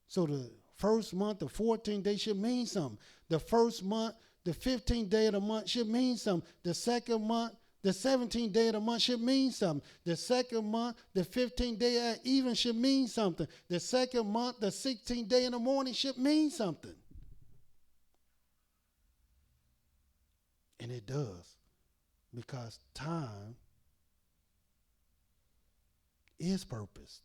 So the 1st month, the 14th day should mean something. The 1st month, the 15th day of the month should mean something. The 2nd month, the 17th day of the month should mean something. The 2nd month, the 15th day at even should mean something. The 2nd month, the 16th day in the morning should mean something. And it does, because time is purposed.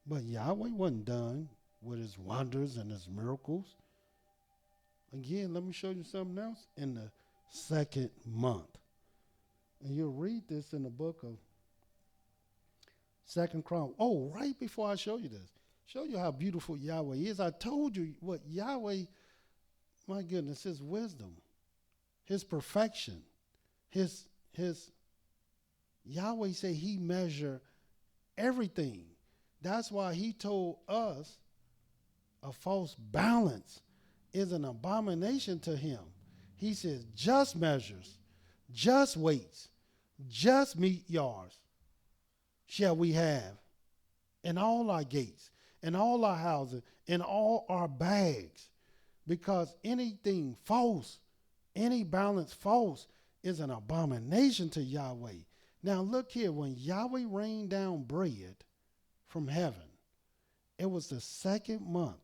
But Yahweh wasn't done with his wonders and his miracles. Again, let me show you something else in the 2nd month. And you'll read this in the book of 2nd Chronicles. Oh, right before I show you this, show you how beautiful Yahweh is. I told you what Yahweh, my goodness, his wisdom, his perfection, his Yahweh said he measure everything. That's why he told us a false balance is an abomination to him. He says just measures, just weights, just meat yards shall we have in all our gates, in all our houses, in all our bags. Because anything false, any balance false is an abomination to Yahweh. Now look here, when Yahweh rained down bread from heaven, it was the 2nd month,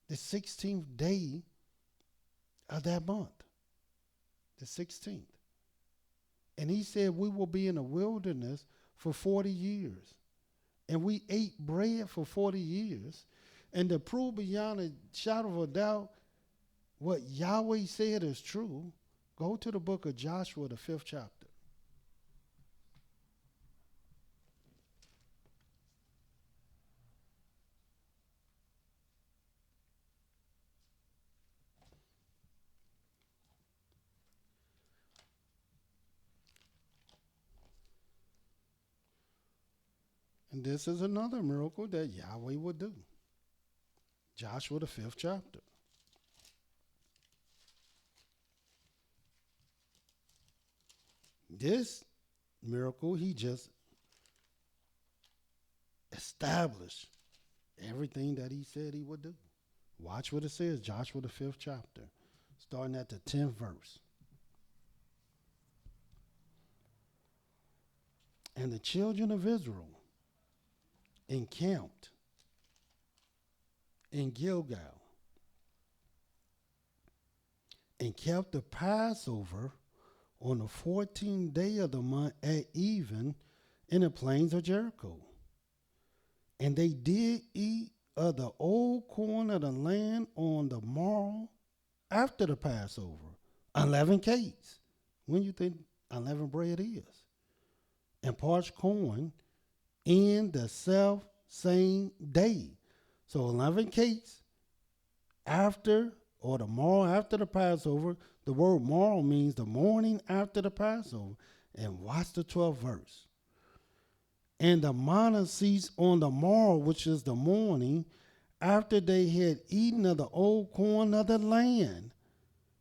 the 16th day of that month, the 16th. And he said we will be in the wilderness for 40 years. And we ate bread for 40 years. And to prove beyond a shadow of a doubt what Yahweh said is true, go to the book of Joshua, the 5th chapter. And this is another miracle that Yahweh would do. Joshua, the 5th chapter. This miracle, he just established everything that he said he would do. Watch what it says, Joshua, the 5th chapter, starting at the 10th verse. And the children of Israel encamped in Gilgal and kept the Passover on the 14th day of the month at even in the plains of Jericho. And they did eat of the old corn of the land on the morrow after the Passover, unleavened cakes. When you think unleavened bread is? And parched corn in the self-same day. So 11 cakes after, or the morrow after the Passover. The word morrow means the morning after the Passover. And watch the 12th verse. And the manna ceased on the morrow, which is the morning, after they had eaten of the old corn of the land.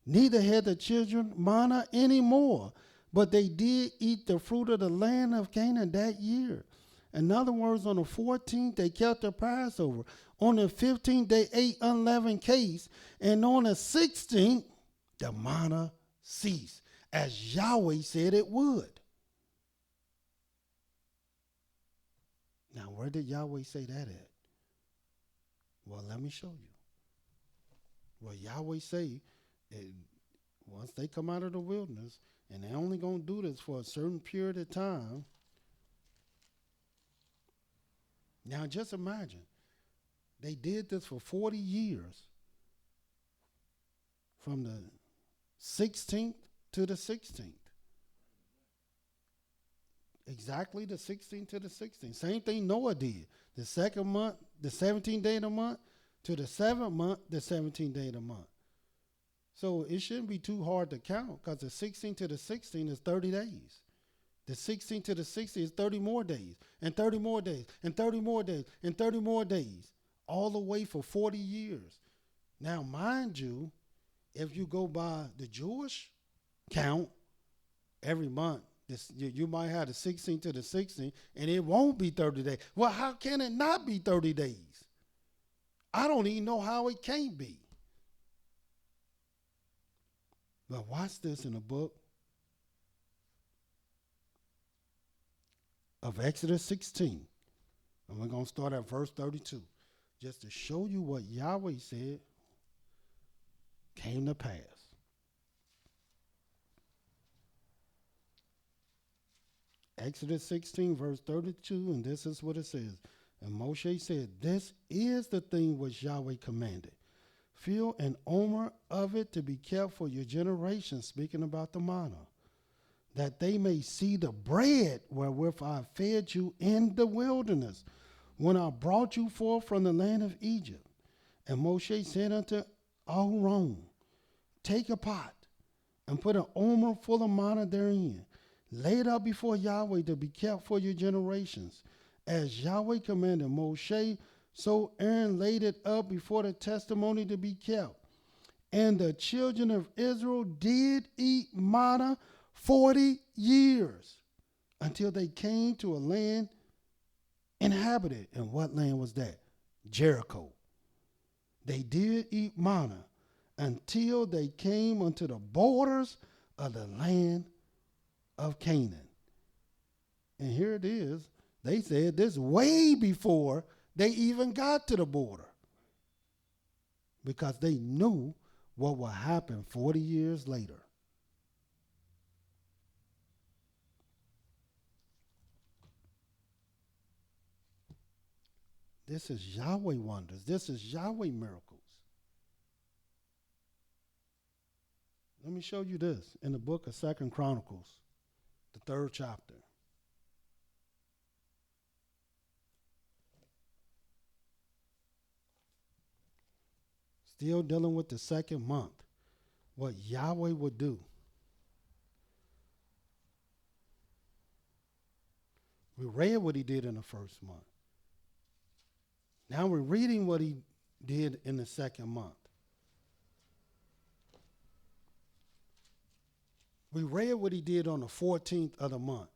Neither had the children manna any more, but they did eat the fruit of the land of Canaan that year. In other words, on the 14th, they kept the Passover. On the 15th, they ate unleavened cakes. And on the 16th, the manna ceased, as Yahweh said it would. Now, where did Yahweh say that at? Well, let me show you. Well, Yahweh say, once they come out of the wilderness, and they're only going to do this for a certain period of time. Now, just imagine. They did this for 40 years. From the 16th to the 16th. Exactly the 16th to the 16th. Same thing Noah did. The second month, the 17th day of the month, to the 7th month, the 17th day of the month. So it shouldn't be too hard to count, because the 16th to the 16th is 30 days. The 16th to the 16th is 30 more days, and 30 more days, and 30 more days, and 30 more days, all the way for 40 years. Now, mind you, if you go by the Jewish count, every month, you might have the 16th to the 16th, and it won't be 30 days. Well, how can it not be 30 days? I don't even know how it can't be. But watch this in the book of Exodus 16. And we're going to start at verse 32. Just to show you what Yahweh said came to pass. Exodus 16, verse 32, and this is what it says. And Moshe said, this is the thing which Yahweh commanded. Fill an omer of it to be kept for your generations, speaking about the manna, that they may see the bread wherewith I fed you in the wilderness, when I brought you forth from the land of Egypt. And Moshe said unto Aaron, take a pot, and put an omer full of manna therein. Lay it up before Yahweh to be kept for your generations. As Yahweh commanded Moshe, so Aaron laid it up before the testimony to be kept. And the children of Israel did eat manna 40 years, until they came to a land inhabited. And what land was that? Jericho. They did eat manna until they came unto the borders of the land of Canaan. And here it is. They said this way before they even got to the border, because they knew what would happen 40 years later. This is Yahweh wonders. This is Yahweh miracles. Let me show you this in the book of 2 Chronicles, the 3rd chapter. Still dealing with the 2nd month, what Yahweh would do. We read what he did in the 1st month. Now we're reading what he did in the second month. We read what he did on the 14th of the month,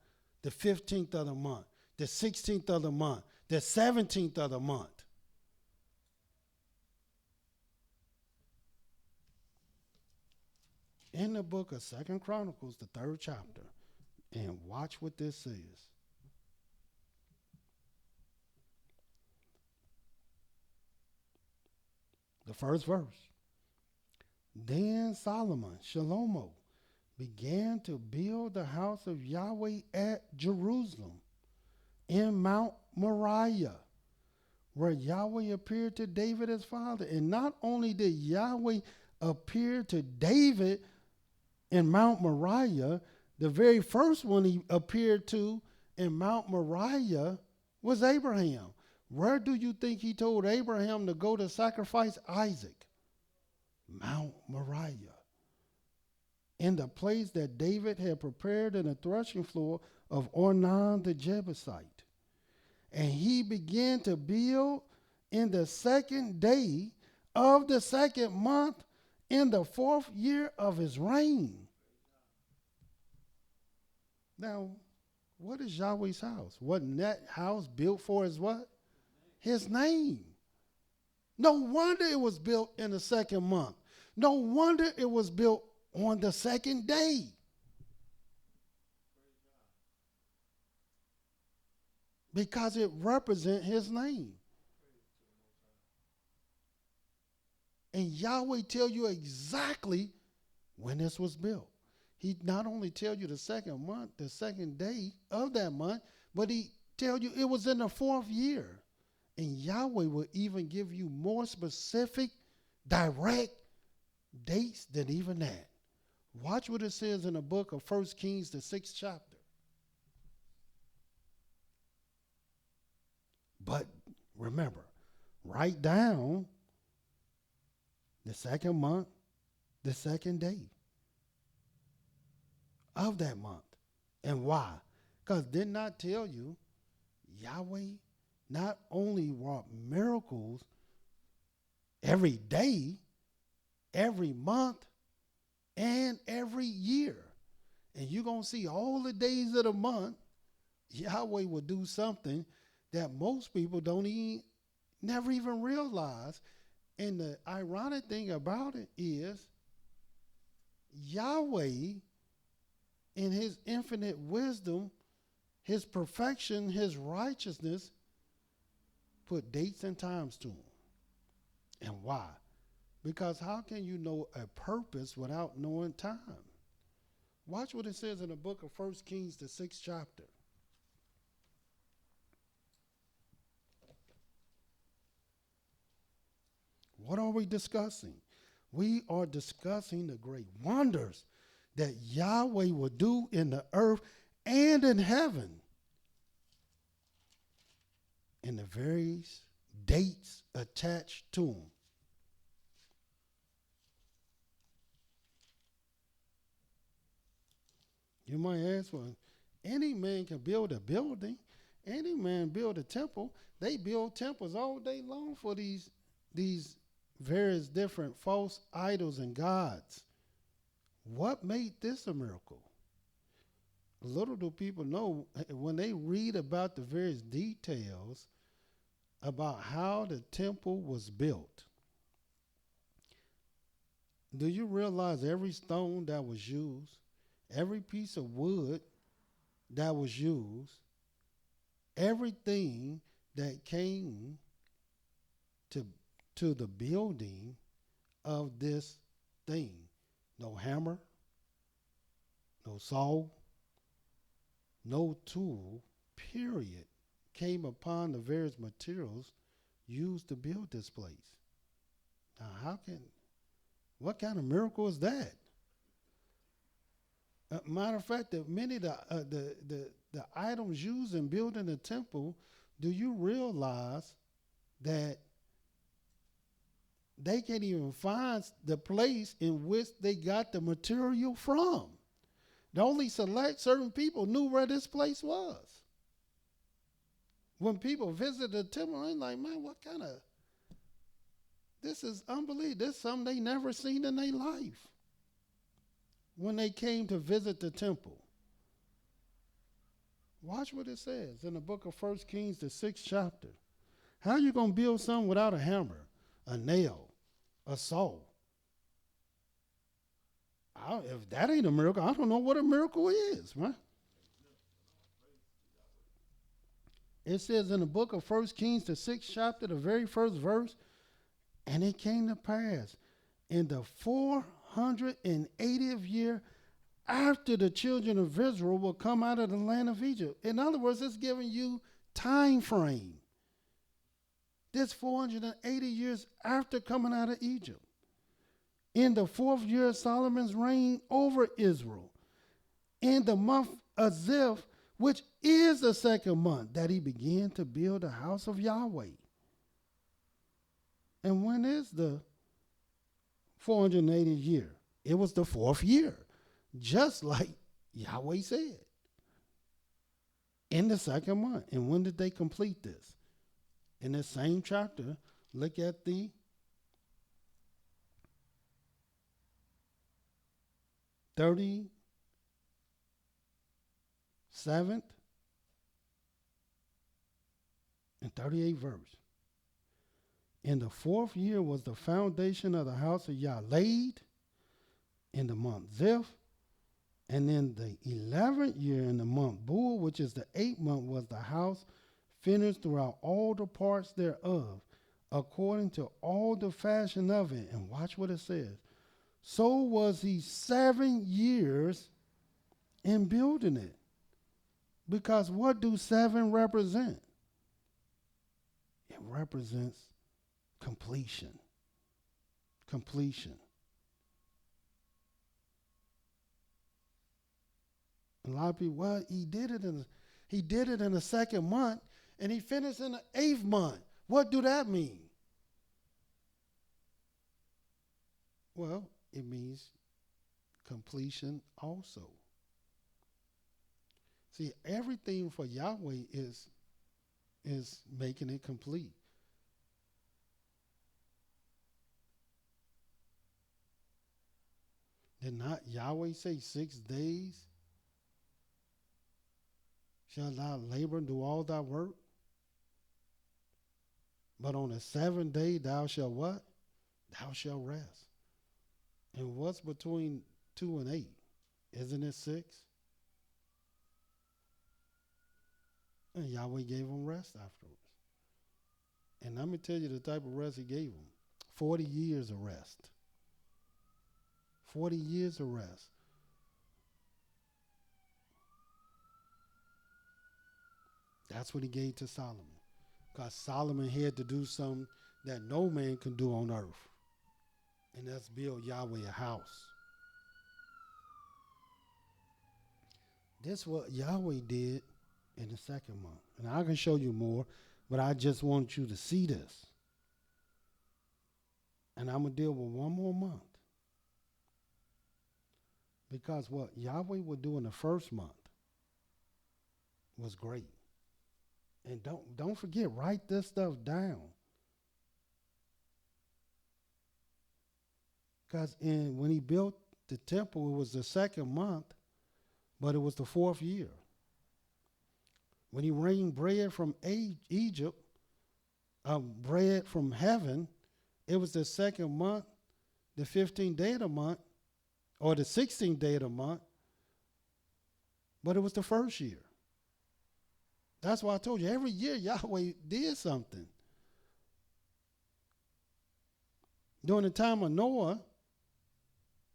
the 15th of the month, the 16th of the month, the 17th of the month. In the book of 2 Chronicles, the 3rd chapter, and watch what this says. The first verse. Then Solomon, Shalomo, began to build the house of Yahweh at Jerusalem in Mount Moriah, where Yahweh appeared to David his father. And not only did Yahweh appear to David in Mount Moriah, the very first one he appeared to in Mount Moriah was Abraham. Where do you think he told Abraham to go to sacrifice Isaac? Mount Moriah. In the place that David had prepared in the threshing floor of Ornan the Jebusite. And he began to build in the 2nd day of the 2nd month in the 4th year of his reign. Now, what is Yahweh's house? Wasn't that house built for his what? His name. No wonder it was built in the 2nd month. No wonder it was built on the 2nd day. Because it represents his name. And Yahweh tell you exactly when this was built. He not only tell you the 2nd month, the 2nd day of that month, but he tell you it was in the 4th year. And Yahweh will even give you more specific, direct dates than even that. Watch what it says in the book of 1 Kings, the 6th chapter. But remember, write down the 2nd month, the 2nd day of that month. And why? Because did not tell you Yahweh not only wrought miracles every day, every month, and every year. And you're going to see all the days of the month, Yahweh will do something that most people never even realize. And the ironic thing about it is Yahweh, in his infinite wisdom, his perfection, his righteousness, put dates and times to him. And why? Because how can you know a purpose without knowing time? Watch what it says in the book of 1 Kings, the 6th chapter. What are we discussing? We are discussing the great wonders that Yahweh will do in the earth and in heaven. And the various dates attached to them. You might ask, well, any man can build a building. Any man build a temple. They build temples all day long for these various different false idols and gods. What made this a miracle? Little do people know, when they read about the various details about how the temple was built, do you realize every stone that was used, every piece of wood that was used, everything that came to the building of this thing? No hammer, no saw, no tool, period, came upon the various materials used to build this place. Now, what kind of miracle is that? Matter of fact, that many of the items used in building the temple, do you realize that they can't even find the place in which they got the material from? The only select certain people knew where this place was. When people visited the temple, they're like, man, what kind of This is unbelievable. This is something they never seen in their life. When they came to visit the temple. Watch what it says in the book of 1 Kings, the 6th chapter. How are you going to build something without a hammer, a nail, a saw? If that ain't a miracle, I don't know what a miracle is, man. It says in the book of 1 Kings, the 6th chapter, the very first verse, and it came to pass in the 480th year after the children of Israel will come out of the land of Egypt. In other words, it's giving you time frame. This 480 years after coming out of Egypt. In the 4th year of Solomon's reign over Israel, in the month of Ziv, which is the 2nd month, that he began to build the house of Yahweh. And when is the 480th year? It was the 4th year, just like Yahweh said, in the 2nd month. And when did they complete this? In the same chapter, look at the 37th and 38th verse. In the 4th year was the foundation of the house of Yah laid in the month Ziv, and in the 11th year in the month Bul, which is the 8th month, was the house finished throughout all the parts thereof, according to all the fashion of it. And watch what it says. So was he 7 years in building it. Because what do 7 represent? It represents completion. Completion. A lot of people, well, he did it in the 2nd month, and he finished in the 8th month. What do that mean? Well, it means completion also. See, everything for Yahweh is making it complete. Did not Yahweh say 6 days shall thou labor and do all thy work? But on the 7th day thou shalt what? Thou shalt rest. And what's between 2 and 8? Isn't it 6? And Yahweh gave them rest afterwards. And let me tell you the type of rest he gave them. 40 years of rest. 40 years of rest. That's what he gave to Solomon. Because Solomon had to do something that no man can do on earth. And that's build Yahweh a house. This is what Yahweh did in the 2nd month. And I can show you more, but I just want you to see this. And I'm going to deal with one more month. Because what Yahweh would do in the 1st month was great. And don't forget, write this stuff down. Because when he built the temple, it was the 2nd month, but it was the 4th year. When he rained bread from Egypt, bread from heaven, it was the 2nd month, the 15th day of the month, or the 16th day of the month, but it was the 1st year. That's why I told you, every year Yahweh did something. During the time of Noah,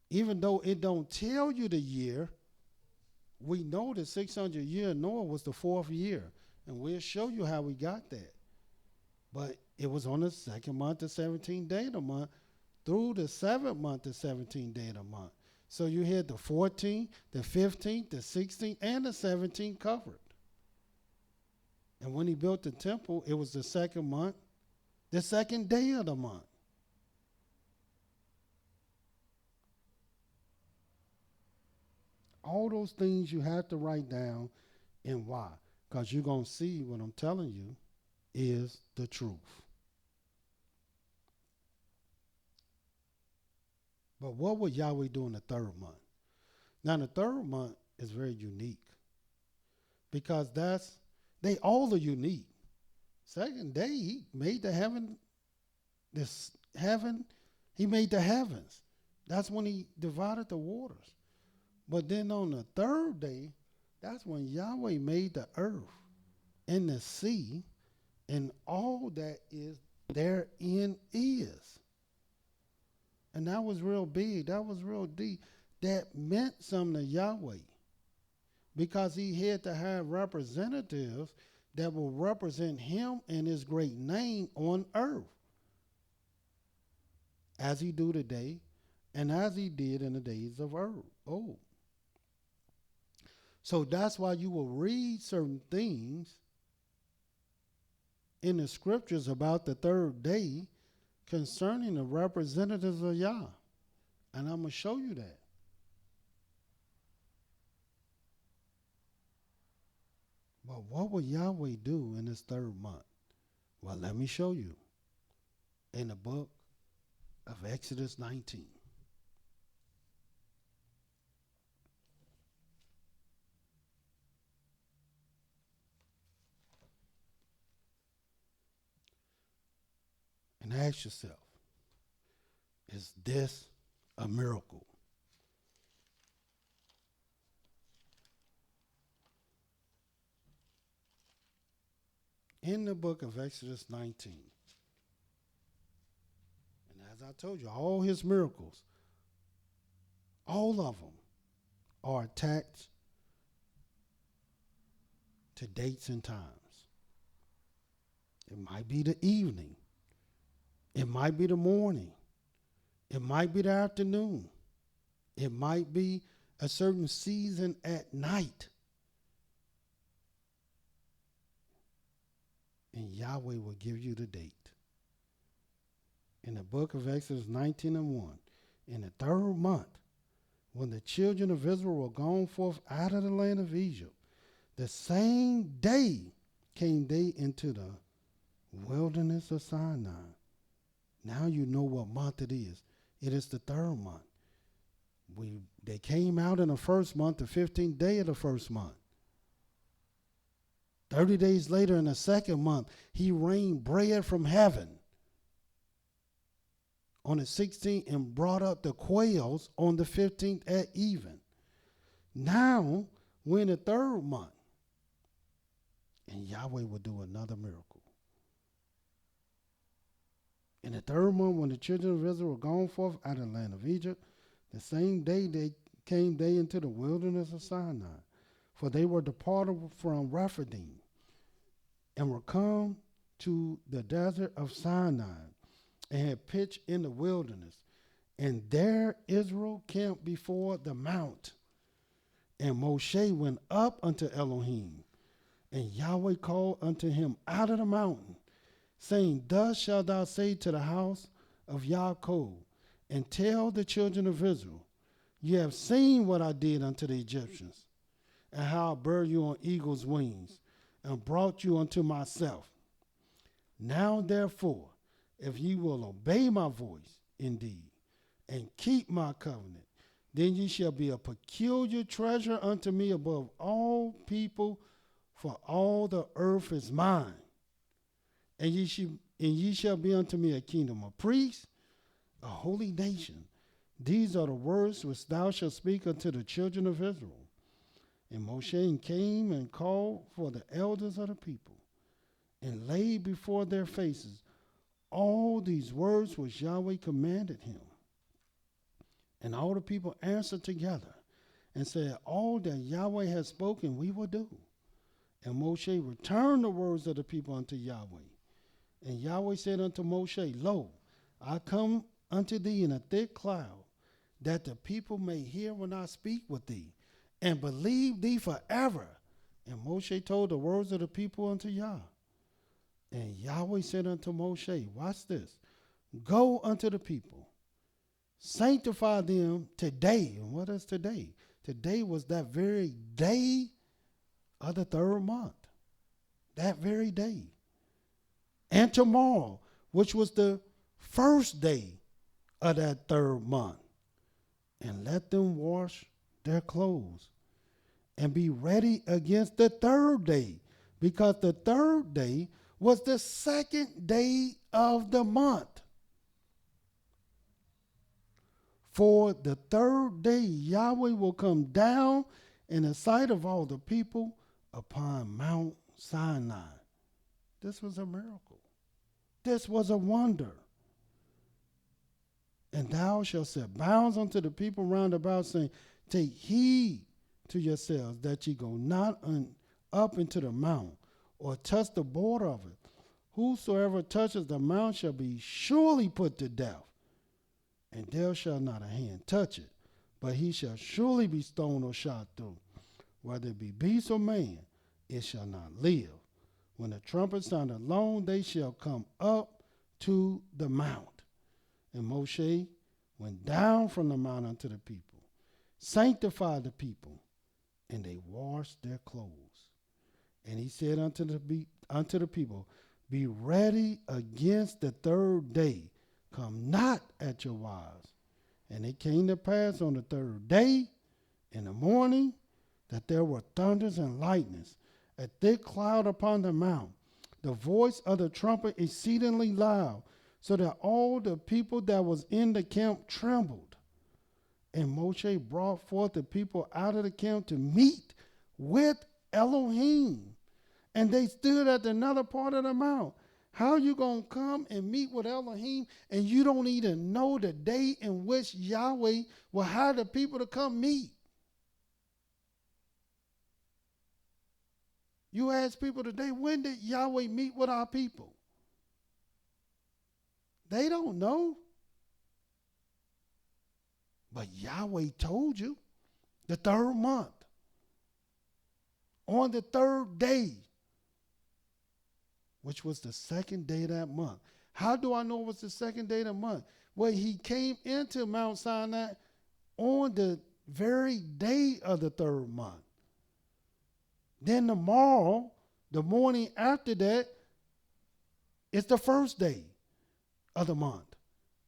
even though it don't tell you the year, we know the 600 year of Noah was the 4th year. And we'll show you how we got that. But it was on the 2nd month, the 17th day of the month, through the 7th month, the 17th day of the month. So you had the 14th, the 15th, the 16th, and the 17th covered. And when he built the temple, it was the 2nd month, the 2nd day of the month. All those things you have to write down, and why? Because you're going to see what I'm telling you is the truth. But what would Yahweh do in the third month? Now, the third month is very unique because they all are unique. Second day, he made the he made the heavens. That's when he divided the waters. But then on the third day, that's when Yahweh made the earth and the sea and all that is therein is. And that was real big. That was real deep. That meant something to Yahweh because he had to have representatives that will represent him and his great name on earth as he do today and as he did in the days of old. So that's why you will read certain things in the scriptures about the third day concerning the representatives of Yah. And I'm going to show you that. But what will Yahweh do in this third month? Well, let me show you in the book of Exodus 19. And ask yourself, is this a miracle? In the book of Exodus 19, and as I told you, all his miracles, all of them are attached to dates and times. It might be the evening. It might be the morning. It might be the afternoon. It might be a certain season at night. And Yahweh will give you the date. In the book of Exodus 19:1, in the third month, when the children of Israel were gone forth out of the land of Egypt, the same day came they into the wilderness of Sinai. Now you know what month it is. It is the third month. They came out in the first month, the 15th day of the first month. 30 days later in the second month, he rained bread from heaven on the 16th and brought up the quails on the 15th at even. Now we're in the third month, and Yahweh will do another miracle. In the third month, when the children of Israel were gone forth out of the land of Egypt, the same day they came into the wilderness of Sinai. For they were departed from Rephidim and were come to the desert of Sinai and had pitched in the wilderness. And there Israel camped before the mount. And Moshe went up unto Elohim, and Yahweh called unto him out of the mountain, saying, Thus shalt thou say to the house of Yaakov, and tell the children of Israel, You have seen what I did unto the Egyptians, and how I bare you on eagle's wings, and brought you unto myself. Now therefore, if ye will obey my voice indeed, and keep my covenant, then ye shall be a peculiar treasure unto me above all people, for all the earth is mine. And ye shall be unto me a kingdom of priests, a holy nation. These are the words which thou shalt speak unto the children of Israel. And Moshe came and called for the elders of the people, and laid before their faces all these words which Yahweh commanded him. And all the people answered together and said, All that Yahweh has spoken we will do. And Moshe returned the words of the people unto Yahweh. And Yahweh said unto Moshe, Lo, I come unto thee in a thick cloud, that the people may hear when I speak with thee, and believe thee forever. And Moshe told the words of the people unto Yah. And Yahweh said unto Moshe, watch this, go unto the people, sanctify them today. And what is today? Today was that very day of the third month. That very day. And tomorrow, which was the first day of that third month. and let them wash their clothes, and be ready against the third day, because the third day was the second day of the month. For the third day Yahweh will come down in the sight of all the people upon Mount Sinai. This was a miracle. This was a wonder. And thou shalt set bounds unto the people round about, saying, take heed to yourselves that ye go not up into the mount, or touch the border of it. Whosoever touches the mount shall be surely put to death, and there shall not a hand touch it, but he shall surely be stoned or shot through. Whether it be beast or man, it shall not live. When the trumpet sounded long, they shall come up to the mount. And Moshe went down from the mount unto the people, sanctified the people, and they washed their clothes. And he said unto the people, be ready against the third day. Come not at your wives. And it came to pass on the third day in the morning that there were thunders and lightnings, a thick cloud upon the mount, the voice of the trumpet exceedingly loud, so that all the people that was in the camp trembled. And Moshe brought forth the people out of the camp to meet with Elohim. And they stood at another part of the mount. How you going to come and meet with Elohim and you don't even know the day in which Yahweh will hire the people to come meet? You ask people today, when did Yahweh meet with our people? They don't know. But Yahweh told you the third month. On the third day, which was the second day of that month. How do I know it was the second day of the month? Well, he came into Mount Sinai on the very day of the third month. Then tomorrow, the morning after that, is the first day of the month.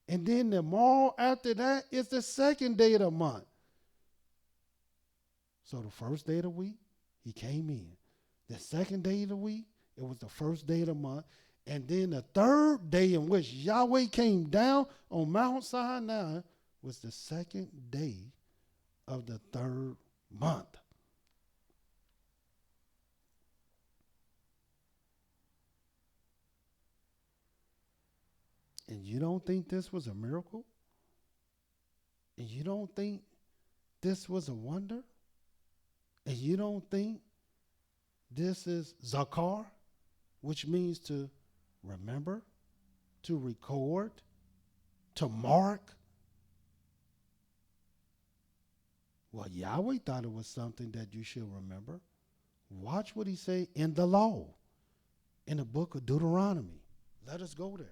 And then tomorrow after that is the second day of the month. So the first day of the week, he came in. The second day of the week, it was the first day of the month. And then the third day in which Yahweh came down on Mount Sinai was the second day of the third month. And you don't think this was a miracle? And you don't think this was a wonder? And you don't think this is Zakar, which means to remember, to record, to mark? Well, Yahweh thought it was something that you should remember. Watch what he say in the law, in the book of Deuteronomy. Let us go there.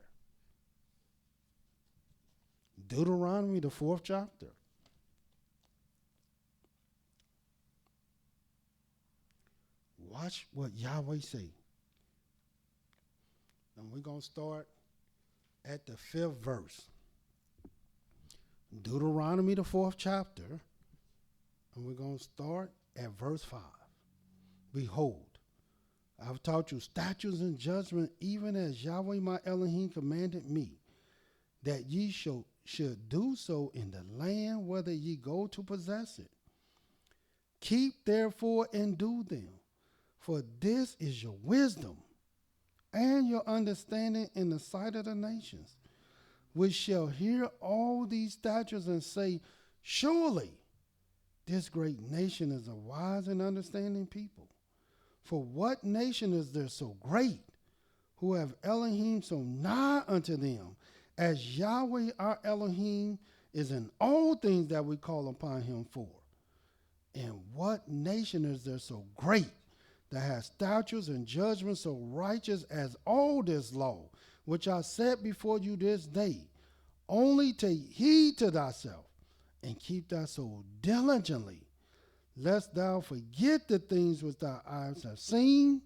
Deuteronomy, the 4th chapter. Watch what Yahweh say. And we're going to start at the 5th verse. Deuteronomy, the 4th chapter. And we're going to start at verse 5. Behold, I have taught you statutes and judgment, even as Yahweh my Elohim commanded me, that ye should do so in the land whether ye go to possess it. Keep therefore and do them, for this is your wisdom and your understanding in the sight of the nations, which shall hear all these statutes and say, surely this great nation is a wise and understanding people. For what nation is there so great, who have Elohim so nigh unto them, as Yahweh our Elohim is in all things that we call upon him for? And what nation is there so great, that has statutes and judgments so righteous as all this law, which I set before you this day? Only take heed to thyself, and keep thy soul diligently, lest thou forget the things which thy eyes have seen,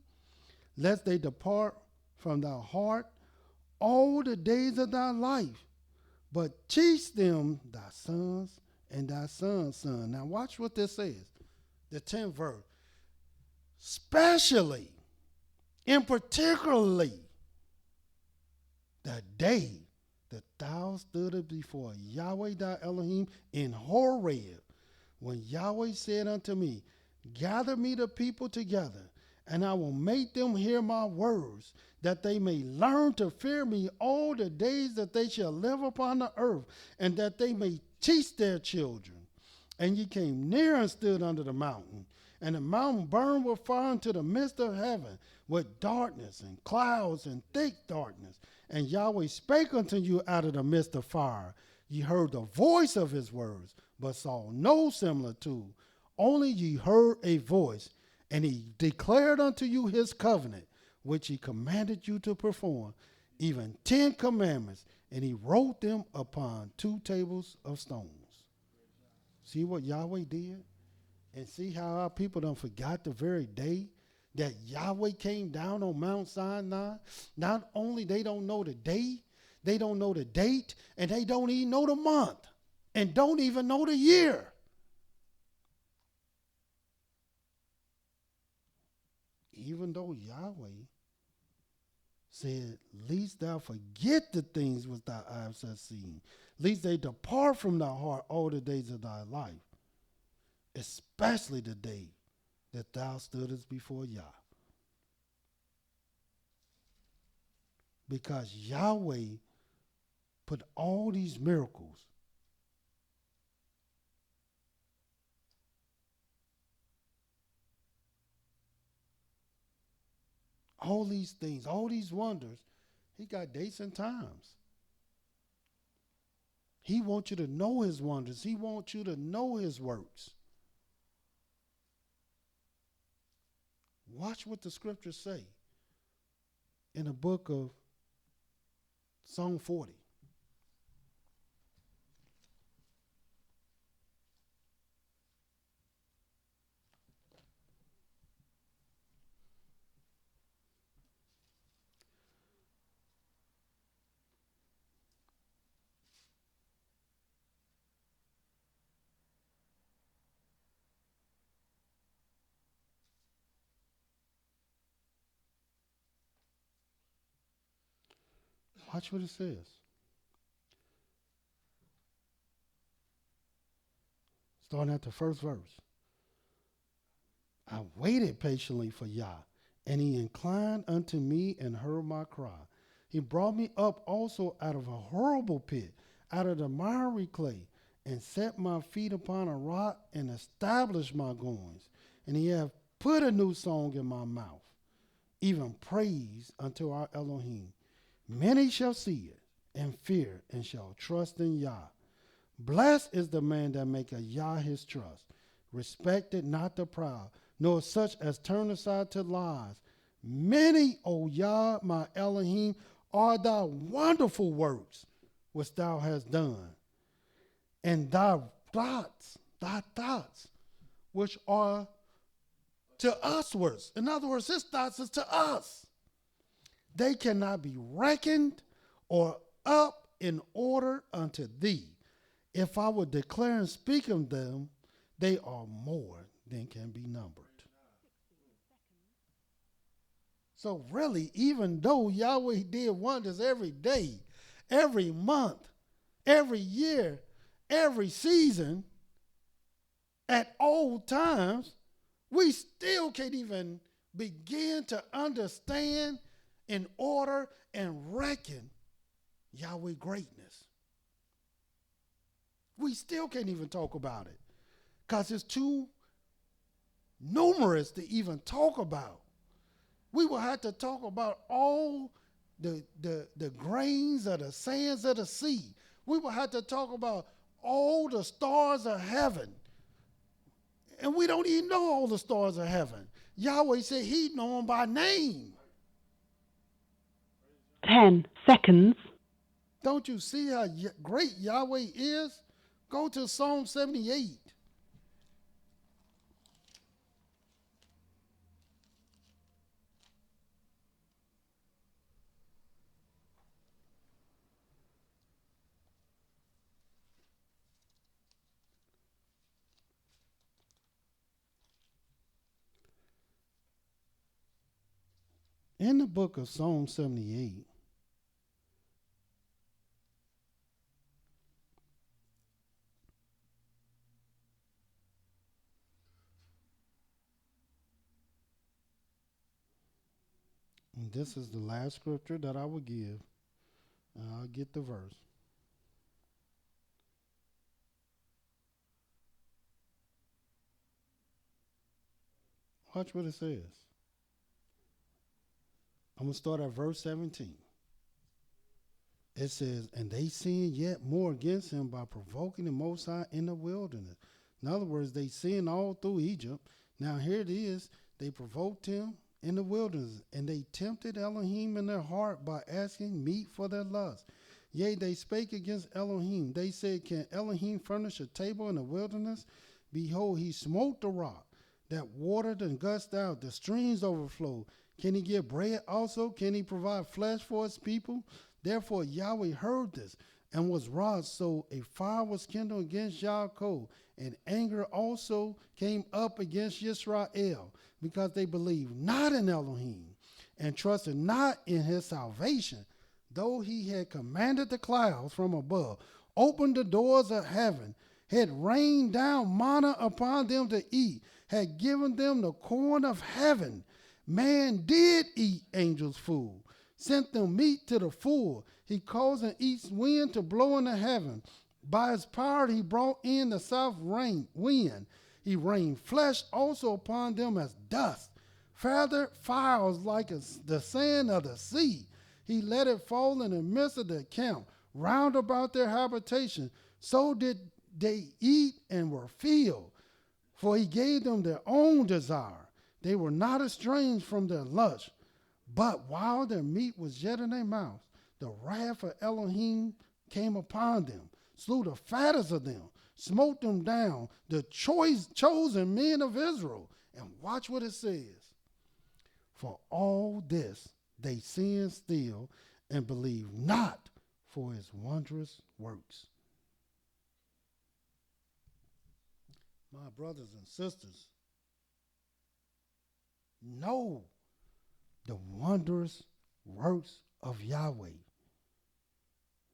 lest they depart from thy heart all the days of thy life, but teach them thy sons and thy son's son. Now watch what this says. The 10th verse. Especially, in particularly, the day that thou stoodest before Yahweh thy Elohim in Horeb, when Yahweh said unto me, gather me the people together, and I will make them hear my words, that they may learn to fear me all the days that they shall live upon the earth, and that they may teach their children. And ye came near and stood under the mountain, and the mountain burned with fire into the midst of heaven, with darkness and clouds and thick darkness. And Yahweh spake unto you out of the midst of fire. Ye heard the voice of his words, but saw no similitude. Only ye heard a voice, and he declared unto you his covenant, which he commanded you to perform, even 10 commandments, and he wrote them upon 2 tables of stones. See what Yahweh did? And see how our people done forgot the very day that Yahweh came down on Mount Sinai. Not only they don't know the day, they don't know the date, and they don't even know the month, and don't even know the year. Even though Yahweh said, least thou forget the things which thy eyes have seen, lest they depart from thy heart all the days of thy life, especially the day that thou stoodest before Yah. Because Yahweh put all these miracles all these things, all these wonders, he got dates and times. He wants you to know his wonders. He wants you to know his works. Watch what the scriptures say in the book of Psalm 40. Watch what it says. Starting at the first verse. I waited patiently for Yah, and he inclined unto me and heard my cry. He brought me up also out of a horrible pit, out of the miry clay, and set my feet upon a rock and established my goings. And he hath put a new song in my mouth, even praise unto our Elohim. Many shall see it and fear and shall trust in Yah. Blessed is the man that maketh Yah his trust. Respected not the proud, nor such as turn aside to lies. Many, O Yah, my Elohim, are thy wonderful works which thou hast done. And thy thoughts, which are to uswards. In other words, his thoughts is to us. They cannot be reckoned or up in order unto thee. If I would declare and speak of them, they are more than can be numbered. So really, even though Yahweh did wonders every day, every month, every year, every season, at all times, we still can't even begin to understand in order and reckon Yahweh greatness. We still can't even talk about it because it's too numerous to even talk about. We will have to talk about all the grains of the sands of the sea. We will have to talk about all the stars of heaven. And we don't even know all the stars of heaven. Yahweh said he know them by name. 10 seconds. Don't you see how great Yahweh is? Go to Psalm 78. In the book of Psalm 78, and this is the last scripture that I will give. I'll get the verse. Watch what it says. I'm going to start at verse 17. It says, and they sinned yet more against him by provoking the Most High in the wilderness. In other words, they sinned all through Egypt. Now here it is. They provoked him in the wilderness, and they tempted Elohim in their heart by asking meat for their lust. Yea, they spake against Elohim. They said, can Elohim furnish a table in the wilderness? Behold, he smote the rock that watered and gushed out. The streams overflowed. Can he give bread also? Can he provide flesh for his people? Therefore Yahweh heard this and was wroth. So a fire was kindled against Yaakov, and anger also came up against Yisrael, because they believed not in Elohim and trusted not in his salvation, though he had commanded the clouds from above, opened the doors of heaven, had rained down manna upon them to eat, had given them the corn of heaven. Man did eat angels' food, sent them meat to the full. He caused an east wind to blow in the heaven. By his power he brought in the south wind. He rained flesh also upon them as dust, feathered fowls like the sand of the sea. He let it fall in the midst of the camp, round about their habitation. So did they eat and were filled, for he gave them their own desire. They were not estranged from their lust, but while their meat was yet in their mouths, the wrath of Elohim came upon them, slew the fattest of them, smote them down, the chosen men of Israel. And watch what it says. For all this they sinned still, and believed not for his wondrous works. My brothers and sisters, know the wondrous works of Yahweh.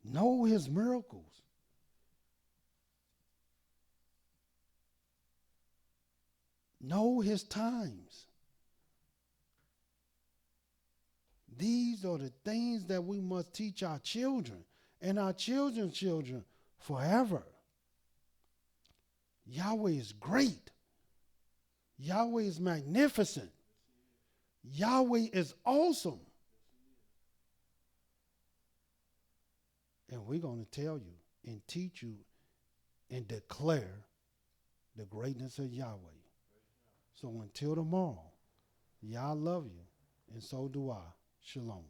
Know his miracles. Know his times. These are the things that we must teach our children and our children's children forever. Yahweh is great. Yahweh is magnificent. Yahweh is awesome. And we're going to tell you and teach you and declare the greatness of Yahweh. So until tomorrow, Yah love you, and so do I. Shalom.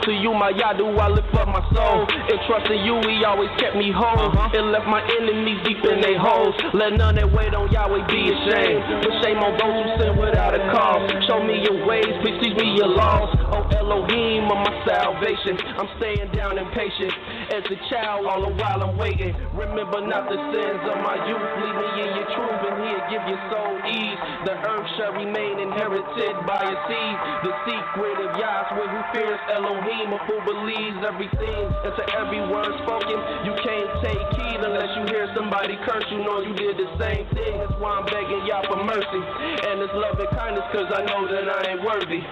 To you, my YAH, do I lift up my soul. And trust in you, he always kept me whole. And left my enemies deep in their holes. Let none that wait on Yahweh be ashamed. But shame on those who sin without a cause. Show me your ways, please teach me your laws. Oh Elohim of my salvation, I'm staying down impatient. As a child, all the while I'm waiting. Remember not the sins of my youth. Lead me in your truth, and he'll give your soul ease. The earth shall remain inherited by your seed. The secret of YAHs, who fears Elohim, who believes everything. And to every word spoken, you can't take heed unless you hear somebody curse. You know you did the same thing. That's why I'm begging Yah for mercy. And it's love and kindness, cause I know that I ain't worthy.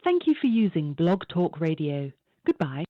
Thank you for using Blog Talk Radio. Goodbye.